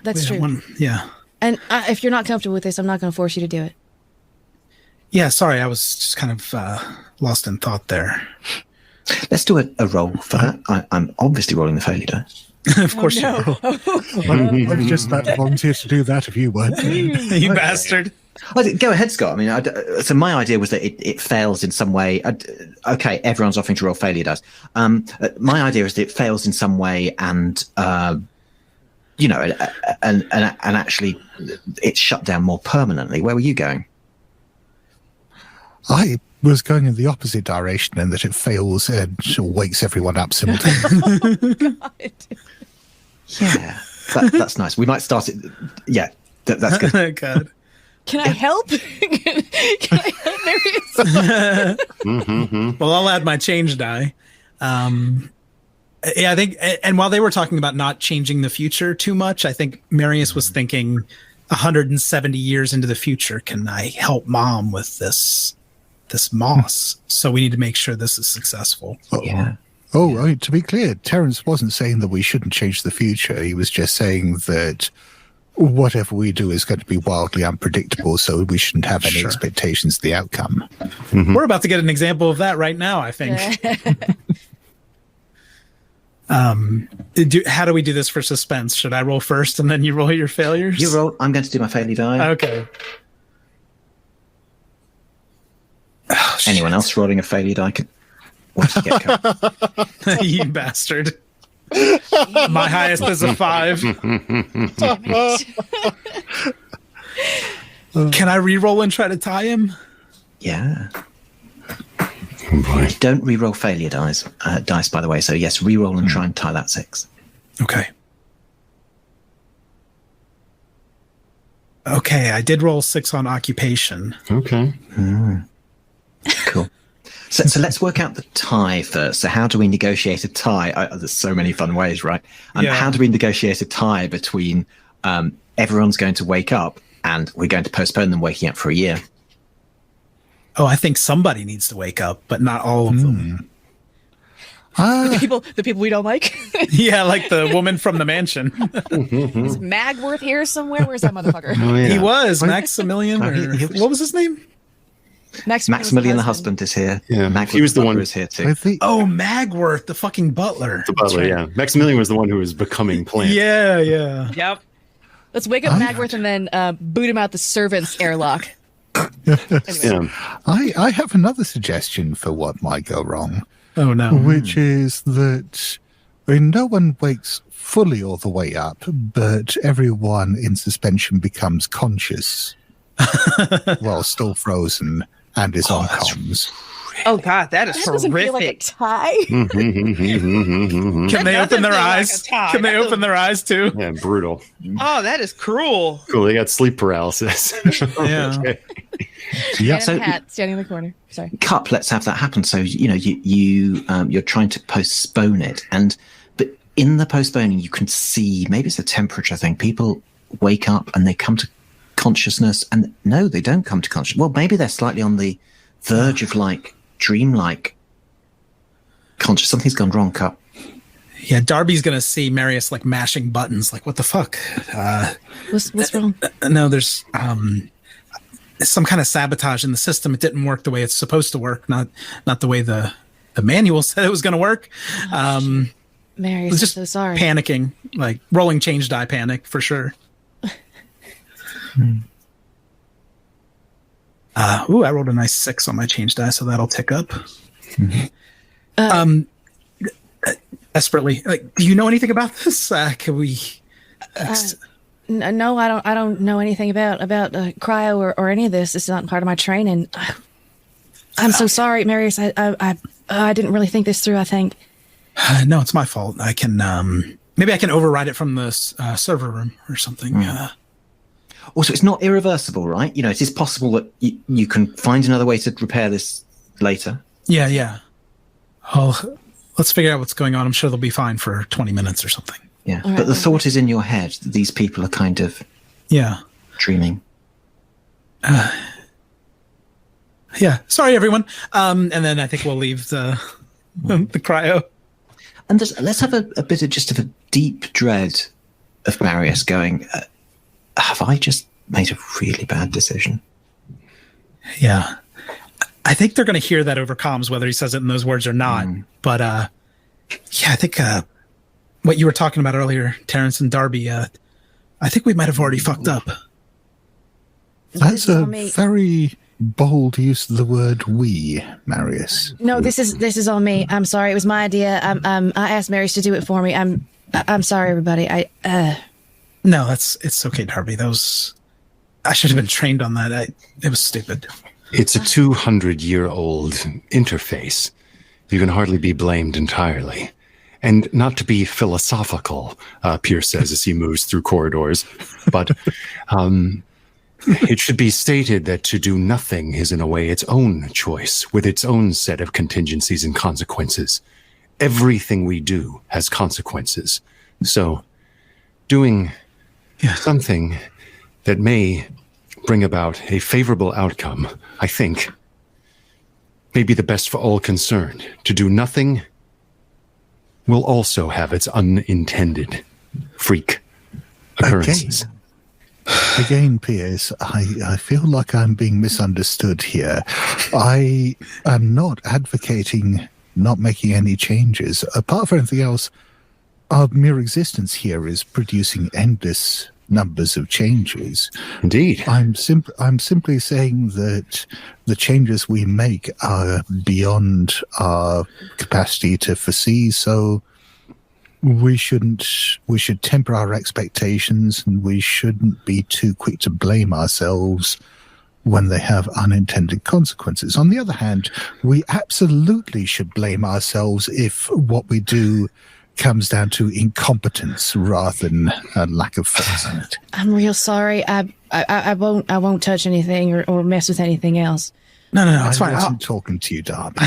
[SPEAKER 5] That's true.
[SPEAKER 2] Yeah.
[SPEAKER 5] And if you're not comfortable with this, I'm not going to force you to do it.
[SPEAKER 2] Yeah, sorry, I was just kind of lost in thought there.
[SPEAKER 4] Let's do a roll for that. I'm obviously rolling the failure dice.
[SPEAKER 2] Of course you are.
[SPEAKER 8] I was just about to volunteer to do that if you weren't.
[SPEAKER 2] You bastard.
[SPEAKER 4] Go ahead, Scott. I mean, so my idea was that it fails in some way. Okay, everyone's offering to roll failure dice. My idea is that it fails in some way, and and actually, it's shut down more permanently. Where were you going?
[SPEAKER 8] I was going in the opposite direction, in that it fails and wakes everyone up simultaneously.
[SPEAKER 4] Yeah, that's nice. We might start it. Yeah, that's good.
[SPEAKER 2] God.
[SPEAKER 5] Can I help? Can I help, Marius?
[SPEAKER 2] Well, I'll add my change die. Yeah, I think, and while they were talking about not changing the future too much, I think Marius was thinking 170 years into the future, can I help Mom with this moss? So we need to make sure this is successful.
[SPEAKER 4] Yeah.
[SPEAKER 8] Oh, I mean, to be clear, Terrence wasn't saying that we shouldn't change the future. He was just saying that whatever we do is going to be wildly unpredictable, so we shouldn't have any expectations of the outcome.
[SPEAKER 2] Mm-hmm. We're about to get an example of that right now, I think. How do we do this for suspense? Should I roll first and then you roll your failures?
[SPEAKER 4] You roll. I'm going to do my failure die.
[SPEAKER 2] Okay.
[SPEAKER 4] Oh, anyone else rolling a failure die? What did you get?
[SPEAKER 2] You bastard. My highest is a 5. Can I re-roll and try to tie him?
[SPEAKER 4] Yeah. Don't re-roll failure dice, by the way. So yes, re-roll and try and tie that 6.
[SPEAKER 2] Okay. Okay, I did roll 6 on occupation.
[SPEAKER 6] Okay.
[SPEAKER 4] Cool. So let's work out the tie first. So how do we negotiate a tie? There's so many fun ways, right? How do we negotiate a tie between everyone's going to wake up and we're going to postpone them waking up for a year?
[SPEAKER 2] Oh, I think somebody needs to wake up, but not all of them.
[SPEAKER 5] The people we don't like.
[SPEAKER 2] Yeah, like the woman from the mansion.
[SPEAKER 5] Is Magworth here somewhere? Where's that motherfucker?
[SPEAKER 6] Oh, yeah.
[SPEAKER 2] He was Maximilian. What was his name?
[SPEAKER 4] Maximilian the husband is here.
[SPEAKER 6] Yeah,
[SPEAKER 4] Magworth
[SPEAKER 6] he was the one
[SPEAKER 4] who is here too.
[SPEAKER 2] Magworth, the fucking butler.
[SPEAKER 6] The butler, yeah. Maximilian was the one who was becoming Plant.
[SPEAKER 2] Yeah, yeah.
[SPEAKER 5] Yep. Let's wake up Magworth and then boot him out the servants' airlock.
[SPEAKER 6] Yeah.
[SPEAKER 8] I have another suggestion for what might go wrong.
[SPEAKER 2] Oh, no.
[SPEAKER 8] Which is that no one wakes fully all the way up, but everyone in suspension becomes conscious while still frozen and is on comms.
[SPEAKER 7] Oh God, that is
[SPEAKER 5] That
[SPEAKER 7] horrific.
[SPEAKER 5] doesn't feel like a tie.
[SPEAKER 2] Can they open their eyes? Can they open their eyes too?
[SPEAKER 6] Yeah, brutal.
[SPEAKER 7] Oh, that is cruel.
[SPEAKER 6] Cool, they got sleep paralysis.
[SPEAKER 2] Yeah.
[SPEAKER 6] Okay.
[SPEAKER 8] Yeah.
[SPEAKER 5] And
[SPEAKER 4] So-
[SPEAKER 5] a hat standing in the corner. Sorry.
[SPEAKER 4] Cup, let's have that happen. So you're trying to postpone it, but in the postponing, you can see maybe it's a temperature thing. People wake up and they come to consciousness, and no, they don't come to consciousness. Well, maybe they're slightly on the verge of like dreamlike conscious. Something's gone wrong, Cup.
[SPEAKER 2] Yeah, Darby's gonna see Marius like mashing buttons. Like, what the fuck?
[SPEAKER 5] What's wrong?
[SPEAKER 2] No, there's some kind of sabotage in the system. It didn't work the way it's supposed to work. Not the way the manual said it was going to work.
[SPEAKER 5] Marius,
[SPEAKER 2] was
[SPEAKER 5] I'm
[SPEAKER 2] just
[SPEAKER 5] so sorry.
[SPEAKER 2] panicking, like rolling change die panic for sure. Ooh, I rolled a nice 6 on my change die, so that'll tick up. Desperately, do you know anything about this? Can we?
[SPEAKER 5] No, I don't know anything about cryo or any of this. It's not part of my training. I'm so sorry, Marius. I didn't really think this through. I think.
[SPEAKER 2] No, it's my fault. I can maybe I can override it from the server room or something.
[SPEAKER 4] Also, it's not irreversible, right? It is possible that you can find another way to repair this later.
[SPEAKER 2] Yeah. Well, let's figure out what's going on. I'm sure they'll be fine for 20 minutes or something.
[SPEAKER 4] Yeah, but the thought is in your head that these people are kind of dreaming.
[SPEAKER 2] Yeah, sorry everyone. And then I think we'll leave the cryo.
[SPEAKER 4] And let's have a bit of a deep dread of Marius going, have I just made a really bad decision?
[SPEAKER 2] Yeah. I think they're going to hear that over comms, whether he says it in those words or not. But I think what you were talking about earlier, Terrence and Darby, I think we might have already fucked up.
[SPEAKER 8] That's a very bold use of the word "we," Marius.
[SPEAKER 5] No, this is on me. I'm sorry. It was my idea. I asked Marius to do it for me. I'm sorry, everybody.
[SPEAKER 2] No, it's okay, Darby. I should have been trained on that. It was stupid.
[SPEAKER 6] It's a 200-year-old interface. You can hardly be blamed entirely. And not to be philosophical, Pierce says as he moves through corridors, but it should be stated that to do nothing is in a way its own choice, with its own set of contingencies and consequences. Everything we do has consequences. So doing something that may bring about a favorable outcome, I think, may be the best for all concerned. To do nothing will also have its unintended freak occurrences.
[SPEAKER 8] Again, Piers, I feel like I'm being misunderstood here. I am not advocating not making any changes. Apart from anything else, our mere existence here is producing endless numbers of changes.
[SPEAKER 6] Indeed.
[SPEAKER 8] I'm simply saying that the changes we make are beyond our capacity to foresee, so we should temper our expectations, and we shouldn't be too quick to blame ourselves when they have unintended consequences. On the other hand, we absolutely should blame ourselves if what we do comes down to incompetence rather than a lack of foresight.
[SPEAKER 5] I'm real sorry. I won't touch anything or mess with anything else.
[SPEAKER 2] No, it's fine.
[SPEAKER 8] I'm talking to you, Darby.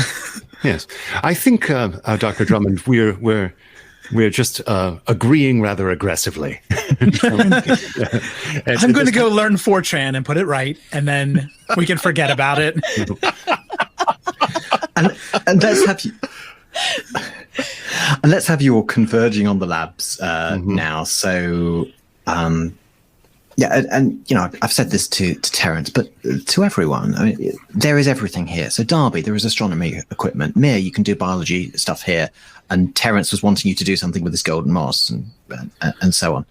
[SPEAKER 6] Yes, I think, Dr. Drummond, we're just agreeing rather aggressively.
[SPEAKER 2] I'm going to go learn Fortran and put it right, and then we can forget about it.
[SPEAKER 4] and let's have you all converging on the labs now. So, and I've said this to Terrence, but to everyone, I mean, there is everything here. So Darby, there is astronomy equipment. Mir, you can do biology stuff here. And Terrence was wanting you to do something with this golden moss and so on.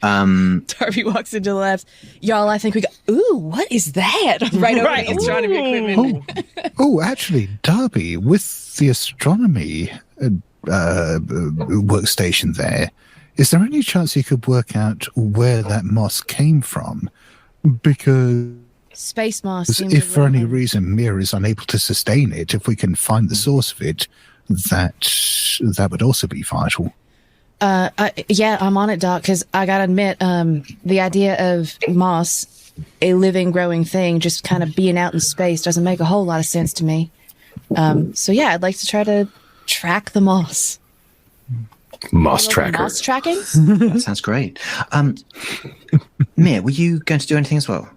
[SPEAKER 5] Darby walks into the labs. Y'all, I think we got, ooh, what is that? Right over the astronomy equipment.
[SPEAKER 8] Oh, actually, Darby, with the astronomy workstation there, is there any chance you could work out where that moss came from? Because
[SPEAKER 5] space moss.
[SPEAKER 8] If for any reason Mir is unable to sustain it, if we can find the source of it, that would also be vital.
[SPEAKER 5] Yeah, I'm on it, Doc, because I gotta admit, the idea of moss, a living, growing thing, just kind of being out in space doesn't make a whole lot of sense to me. So yeah, I'd like to try to track the moss.
[SPEAKER 6] Moss tracker.
[SPEAKER 5] Moss tracking?
[SPEAKER 4] That sounds great. Mir, were you going to do anything as well?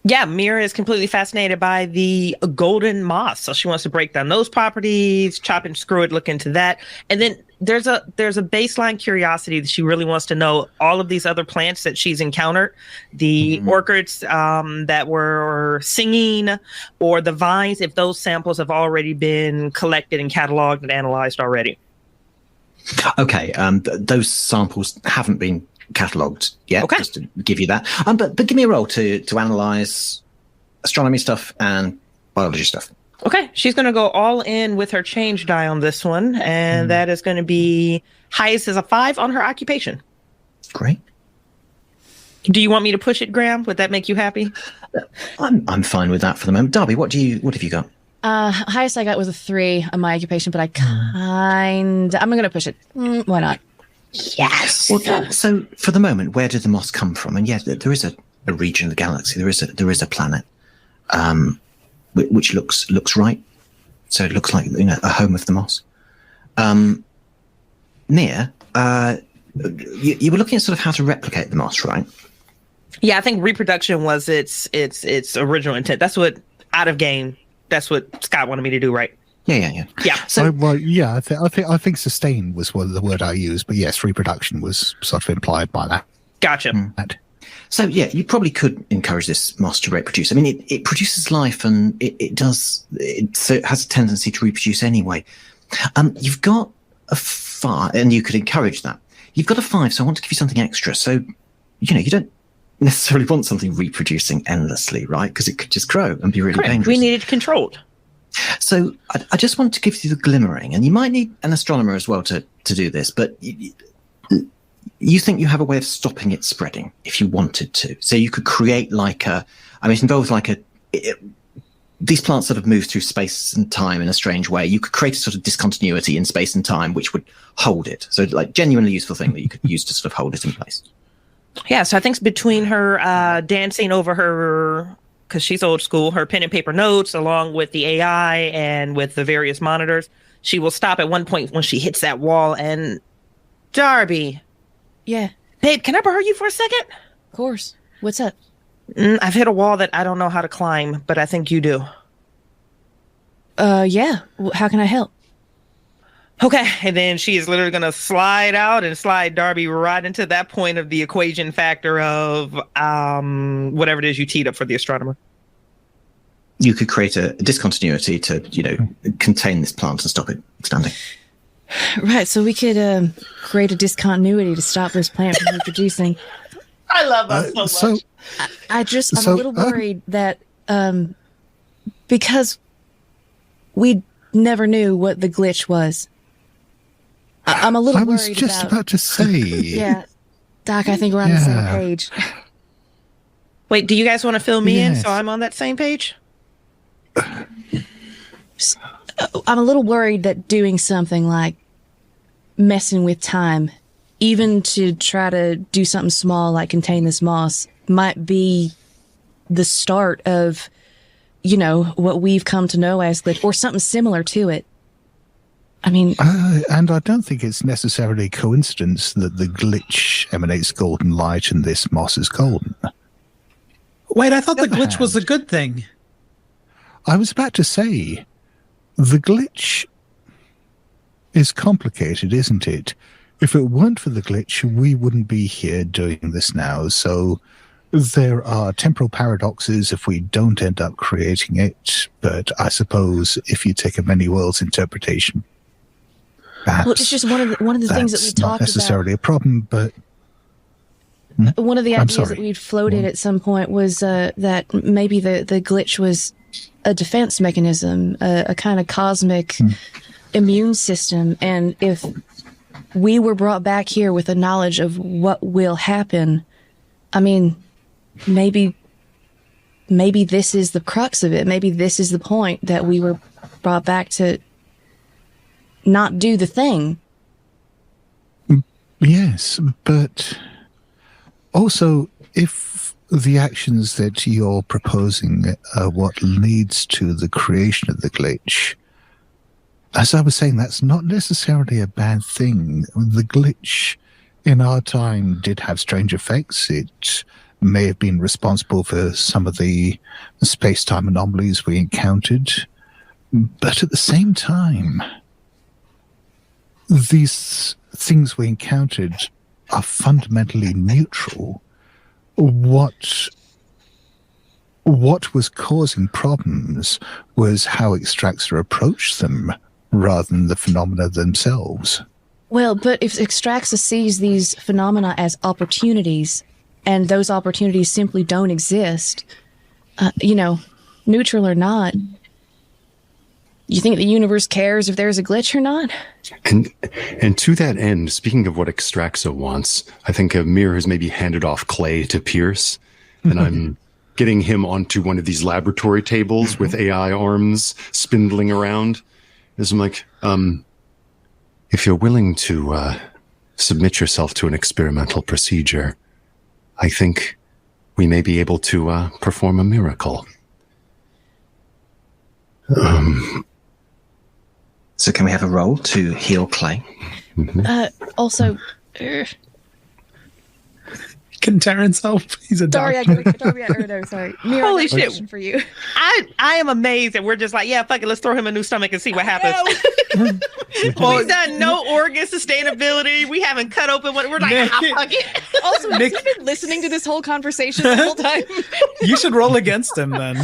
[SPEAKER 7] Yeah, Mira is completely fascinated by the golden moss. So she wants to break down those properties, chop and screw it, look into that. And then there's a baseline curiosity that she really wants to know all of these other plants that she's encountered, the orchids that were singing, or the vines, if those samples have already been collected and cataloged and analyzed already.
[SPEAKER 4] Okay, those samples haven't been catalogued yet,
[SPEAKER 7] okay,
[SPEAKER 4] just to give you that. But give me a roll to analyze astronomy stuff and biology stuff.
[SPEAKER 7] Okay, she's going to go all in with her change die on this one, and that is going to be highest is a 5 on her occupation.
[SPEAKER 4] Great.
[SPEAKER 7] Do you want me to push it, Graham? Would that make you happy?
[SPEAKER 4] I'm fine with that for the moment. Darby, what have you got?
[SPEAKER 5] Highest I got was a 3 on my occupation, but I'm going to push it. Why not?
[SPEAKER 7] Yes.
[SPEAKER 4] Well, so for the moment, where did the moss come from? And yes, there is a region of the galaxy. There is a planet, which looks right. So it looks like a home of the moss. Nia, you were looking at sort of how to replicate the moss, right?
[SPEAKER 7] Yeah, I think reproduction was its original intent. That's what out of game. That's what Scott wanted me to do, right?
[SPEAKER 4] Yeah.
[SPEAKER 7] So,
[SPEAKER 8] I think sustain was the word I used, but yes, reproduction was sort of implied by that.
[SPEAKER 7] Gotcha.
[SPEAKER 4] So yeah, you probably could encourage this moss to reproduce. I mean, it produces life, and it has a tendency to reproduce anyway. You've got a 5, and you could encourage that. You've got a 5, so I want to give you something extra. So, you don't necessarily want something reproducing endlessly, right? Because it could just grow and be really dangerous.
[SPEAKER 7] We need it controlled.
[SPEAKER 4] So I just want to give you the glimmering, and you might need an astronomer as well to do this, but you think you have a way of stopping it spreading if you wanted to. So you could create it involves these plants sort of move through space and time in a strange way. You could create a sort of discontinuity in space and time, which would hold it. So genuinely useful thing that you could use to sort of hold it in place.
[SPEAKER 7] Yeah, so I think between her dancing over her, because she's old school, her pen and paper notes, along with the AI and with the various monitors, she will stop at one point when she hits that wall. And Darby.
[SPEAKER 5] Yeah.
[SPEAKER 7] Babe, can I borrow you for a second?
[SPEAKER 5] Of course. What's up?
[SPEAKER 7] I've hit a wall that I don't know how to climb, but I think you do.
[SPEAKER 5] Yeah. How can I help?
[SPEAKER 7] Okay, and then she is literally going to slide out and slide Darby right into that point of the equation factor of whatever it is you teed up for the astronomer.
[SPEAKER 4] You could create a discontinuity to, contain this plant and stop it expanding.
[SPEAKER 5] Right, so we could create a discontinuity to stop this plant from reproducing.
[SPEAKER 7] I love that so much.
[SPEAKER 5] I'm a little worried that because we never knew what the glitch was. I'm a little worried.
[SPEAKER 8] I was just about to say.
[SPEAKER 5] Yeah, Doc, I think we're on the same page.
[SPEAKER 7] Wait, do you guys want to fill me in so I'm on that same page?
[SPEAKER 5] I'm a little worried that doing something like messing with time, even to try to do something small like contain this moss, might be the start of, what we've come to know as glitch, or something similar to it. I mean...
[SPEAKER 8] and I don't think it's necessarily a coincidence that the glitch emanates golden light and this moss is golden.
[SPEAKER 2] Wait, I thought the glitch was a good thing.
[SPEAKER 8] I was about to say, the glitch is complicated, isn't it? If it weren't for the glitch, we wouldn't be here doing this now. So there are temporal paradoxes if we don't end up creating it. But I suppose if you take a many worlds interpretation, perhaps
[SPEAKER 5] it's just one of the things that we talked about.
[SPEAKER 8] Not necessarily a problem, but
[SPEAKER 5] one of the ideas that we'd floated at some point was that maybe the glitch was a defense mechanism, a kind of cosmic immune system. And if we were brought back here with a knowledge of what will happen, I mean, maybe this is the crux of it. Maybe this is the point that we were brought back to not do the thing.
[SPEAKER 8] Yes, but also if the actions that you're proposing are what leads to the creation of the glitch, as I was saying, that's not necessarily a bad thing. The glitch in our time did have strange effects. It may have been responsible for some of the space-time anomalies we encountered. But at the same time, these things we encountered are fundamentally neutral. What was causing problems was how Extractor approached them rather than the phenomena themselves.
[SPEAKER 5] Well, but if Extraxa sees these phenomena as opportunities, and those opportunities simply don't exist, neutral or not, you think the universe cares if there's a glitch or not?
[SPEAKER 6] And to that end, speaking of what Extraxa wants, I think Amir has maybe handed off Clay to Pierce, and I'm getting him onto one of these laboratory tables with AI arms spindling around. As I'm like, if you're willing to submit yourself to an experimental procedure, I think we may be able to perform a miracle.
[SPEAKER 4] So can we have a roll to heal Clay?
[SPEAKER 5] Also,
[SPEAKER 2] Can Terrence help? He's a doctor.
[SPEAKER 5] Sorry. Mira,
[SPEAKER 7] Holy
[SPEAKER 5] I got a
[SPEAKER 7] shit.
[SPEAKER 5] question for you.
[SPEAKER 7] I am amazed that we're just like, yeah, fuck it, let's throw him a new stomach and see what happens. We've done no organ sustainability. We haven't cut open what we're like, fuck it.
[SPEAKER 5] Also, have you been listening to this whole conversation the whole time?
[SPEAKER 2] You should roll against him then.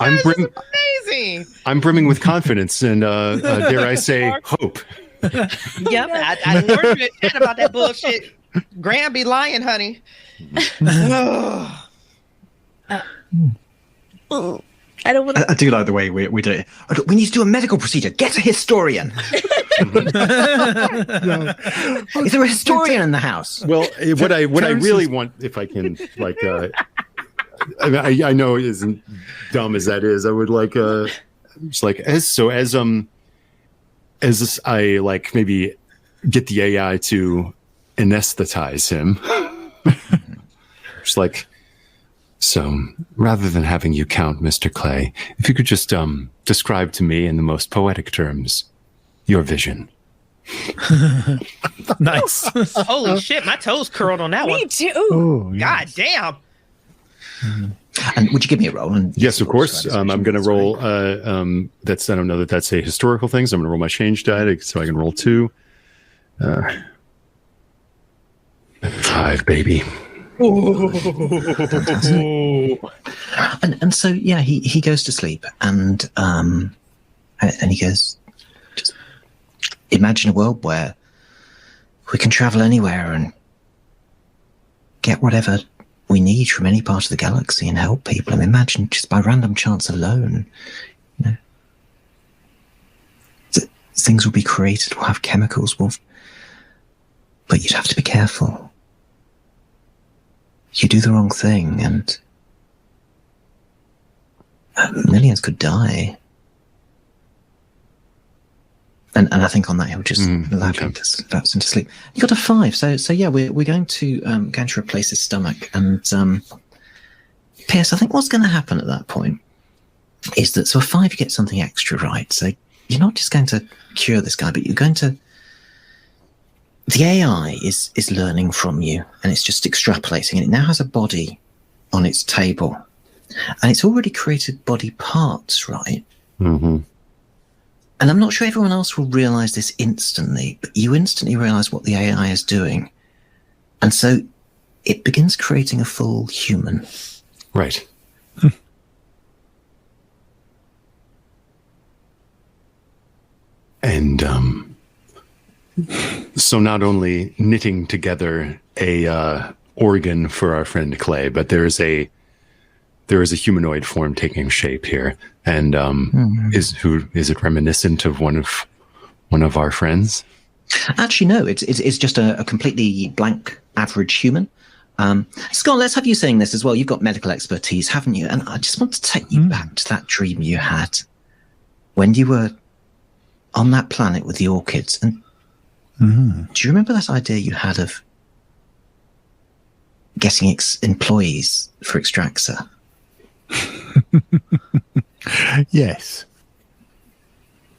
[SPEAKER 7] Amazing.
[SPEAKER 6] I'm brimming with confidence and, dare I say, hope.
[SPEAKER 7] Yep, I learned it about that bullshit. Graham be lying, honey.
[SPEAKER 5] I don't want to.
[SPEAKER 4] I do like the way we do it. We need to do a medical procedure. Get a historian. Is there a historian in the house?
[SPEAKER 6] Well, what I really want, if I can, like, I know it isn't dumb as that is. I would like, just like as I like maybe get the AI to anesthetize him. Just like, so rather than having you count, Mr. Clay, if you could just describe to me in the most poetic terms your vision.
[SPEAKER 2] Nice.
[SPEAKER 7] Holy shit, my toes curled on that one.
[SPEAKER 5] Me too.
[SPEAKER 8] Oh,
[SPEAKER 7] God damn.
[SPEAKER 4] And would you give me a roll? And
[SPEAKER 6] Yes, of course. I'm going to roll. That's I don't know that that's a historical thing, so I'm going to roll my change die so I can roll 2. 5, baby.
[SPEAKER 4] And so yeah, he goes to sleep, and he goes, just imagine a world where we can travel anywhere and get whatever we need from any part of the galaxy and help people. And imagine just by random chance alone, you know, things will be created. We'll have chemicals. But you'd have to be careful. You do the wrong thing, and millions could die. And I think on that he'll just allow him to lapse into sleep. You got a 5, so yeah, we're going to replace his stomach. And Pierce, I think what's going to happen at that point is that, so a 5 you get something extra right. So you're not just going to cure this guy, but you're going to. The AI is learning from you, and it's just extrapolating, and it now has a body on its table, and it's already created body parts, right?
[SPEAKER 6] Mm-hmm.
[SPEAKER 4] And I'm not sure everyone else will realize this instantly, but you instantly realize what the AI is doing, and so it begins creating a full human.
[SPEAKER 6] Right. And so not only knitting together a organ for our friend Clay, but there is a humanoid form taking shape here. And is it reminiscent of one of our friends?
[SPEAKER 4] Actually, no. It's just a completely blank average human. Scott, let's have you saying this as well. You've got medical expertise, haven't you? And I just want to take you back to that dream you had when you were on that planet with the orchids. And do you remember that idea you had of getting employees for Extraxa?
[SPEAKER 8] Yes.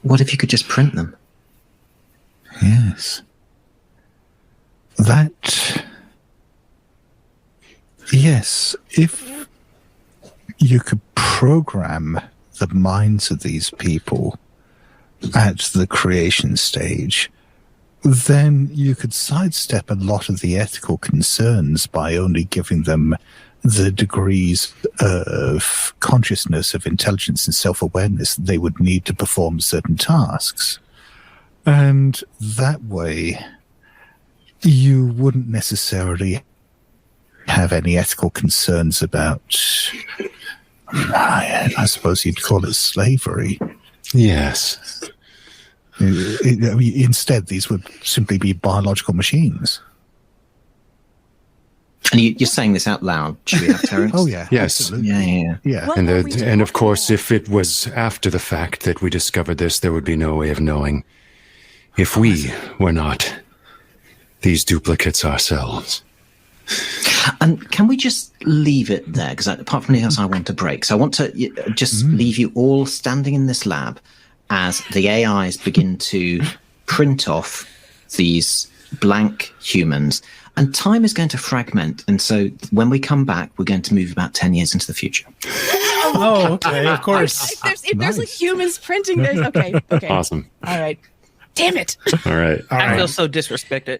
[SPEAKER 4] What if you could just print them?
[SPEAKER 8] Yes. That. Yes. If you could program the minds of these people at the creation stage, then you could sidestep a lot of the ethical concerns by only giving them the degrees of consciousness, of intelligence and self-awareness that they would need to perform certain tasks. And that way, you wouldn't necessarily have any ethical concerns about I suppose you'd call it slavery.
[SPEAKER 6] Yes.
[SPEAKER 8] Instead, these would simply be biological machines.
[SPEAKER 4] And you're saying this out loud, should we have, Terrence?
[SPEAKER 8] Oh, yeah.
[SPEAKER 6] Yes.
[SPEAKER 8] Absolutely. Yeah.
[SPEAKER 5] What
[SPEAKER 6] And,
[SPEAKER 5] were we
[SPEAKER 6] and of
[SPEAKER 5] talking
[SPEAKER 6] course,
[SPEAKER 5] about?
[SPEAKER 6] if it was after the fact that we discovered this, there would be no way of knowing if we were not these duplicates ourselves.
[SPEAKER 4] And can we just leave it there? Because apart from anything else, I want to break. So I want to just leave you all standing in this lab as the AIs begin to print off these blank humans. And time is going to fragment. And so when we come back, we're going to move about 10 years into the future.
[SPEAKER 2] Oh, okay, of course.
[SPEAKER 5] If there's like humans printing this, okay.
[SPEAKER 6] Awesome.
[SPEAKER 5] All right. Damn it.
[SPEAKER 6] All right.
[SPEAKER 7] I feel so disrespected.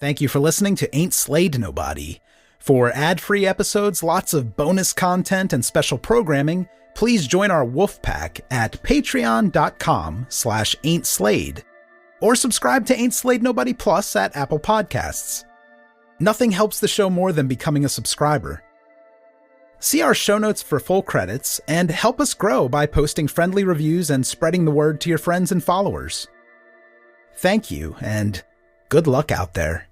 [SPEAKER 2] Thank you for listening to Ain't Slayed Nobody. For ad-free episodes, lots of bonus content, and special programming, please join our wolf pack at patreon.com/ain'tslayed. Or subscribe to Ain't Slayed Nobody Plus at Apple Podcasts. Nothing helps the show more than becoming a subscriber. See our show notes for full credits, and help us grow by posting friendly reviews and spreading the word to your friends and followers. Thank you, and good luck out there.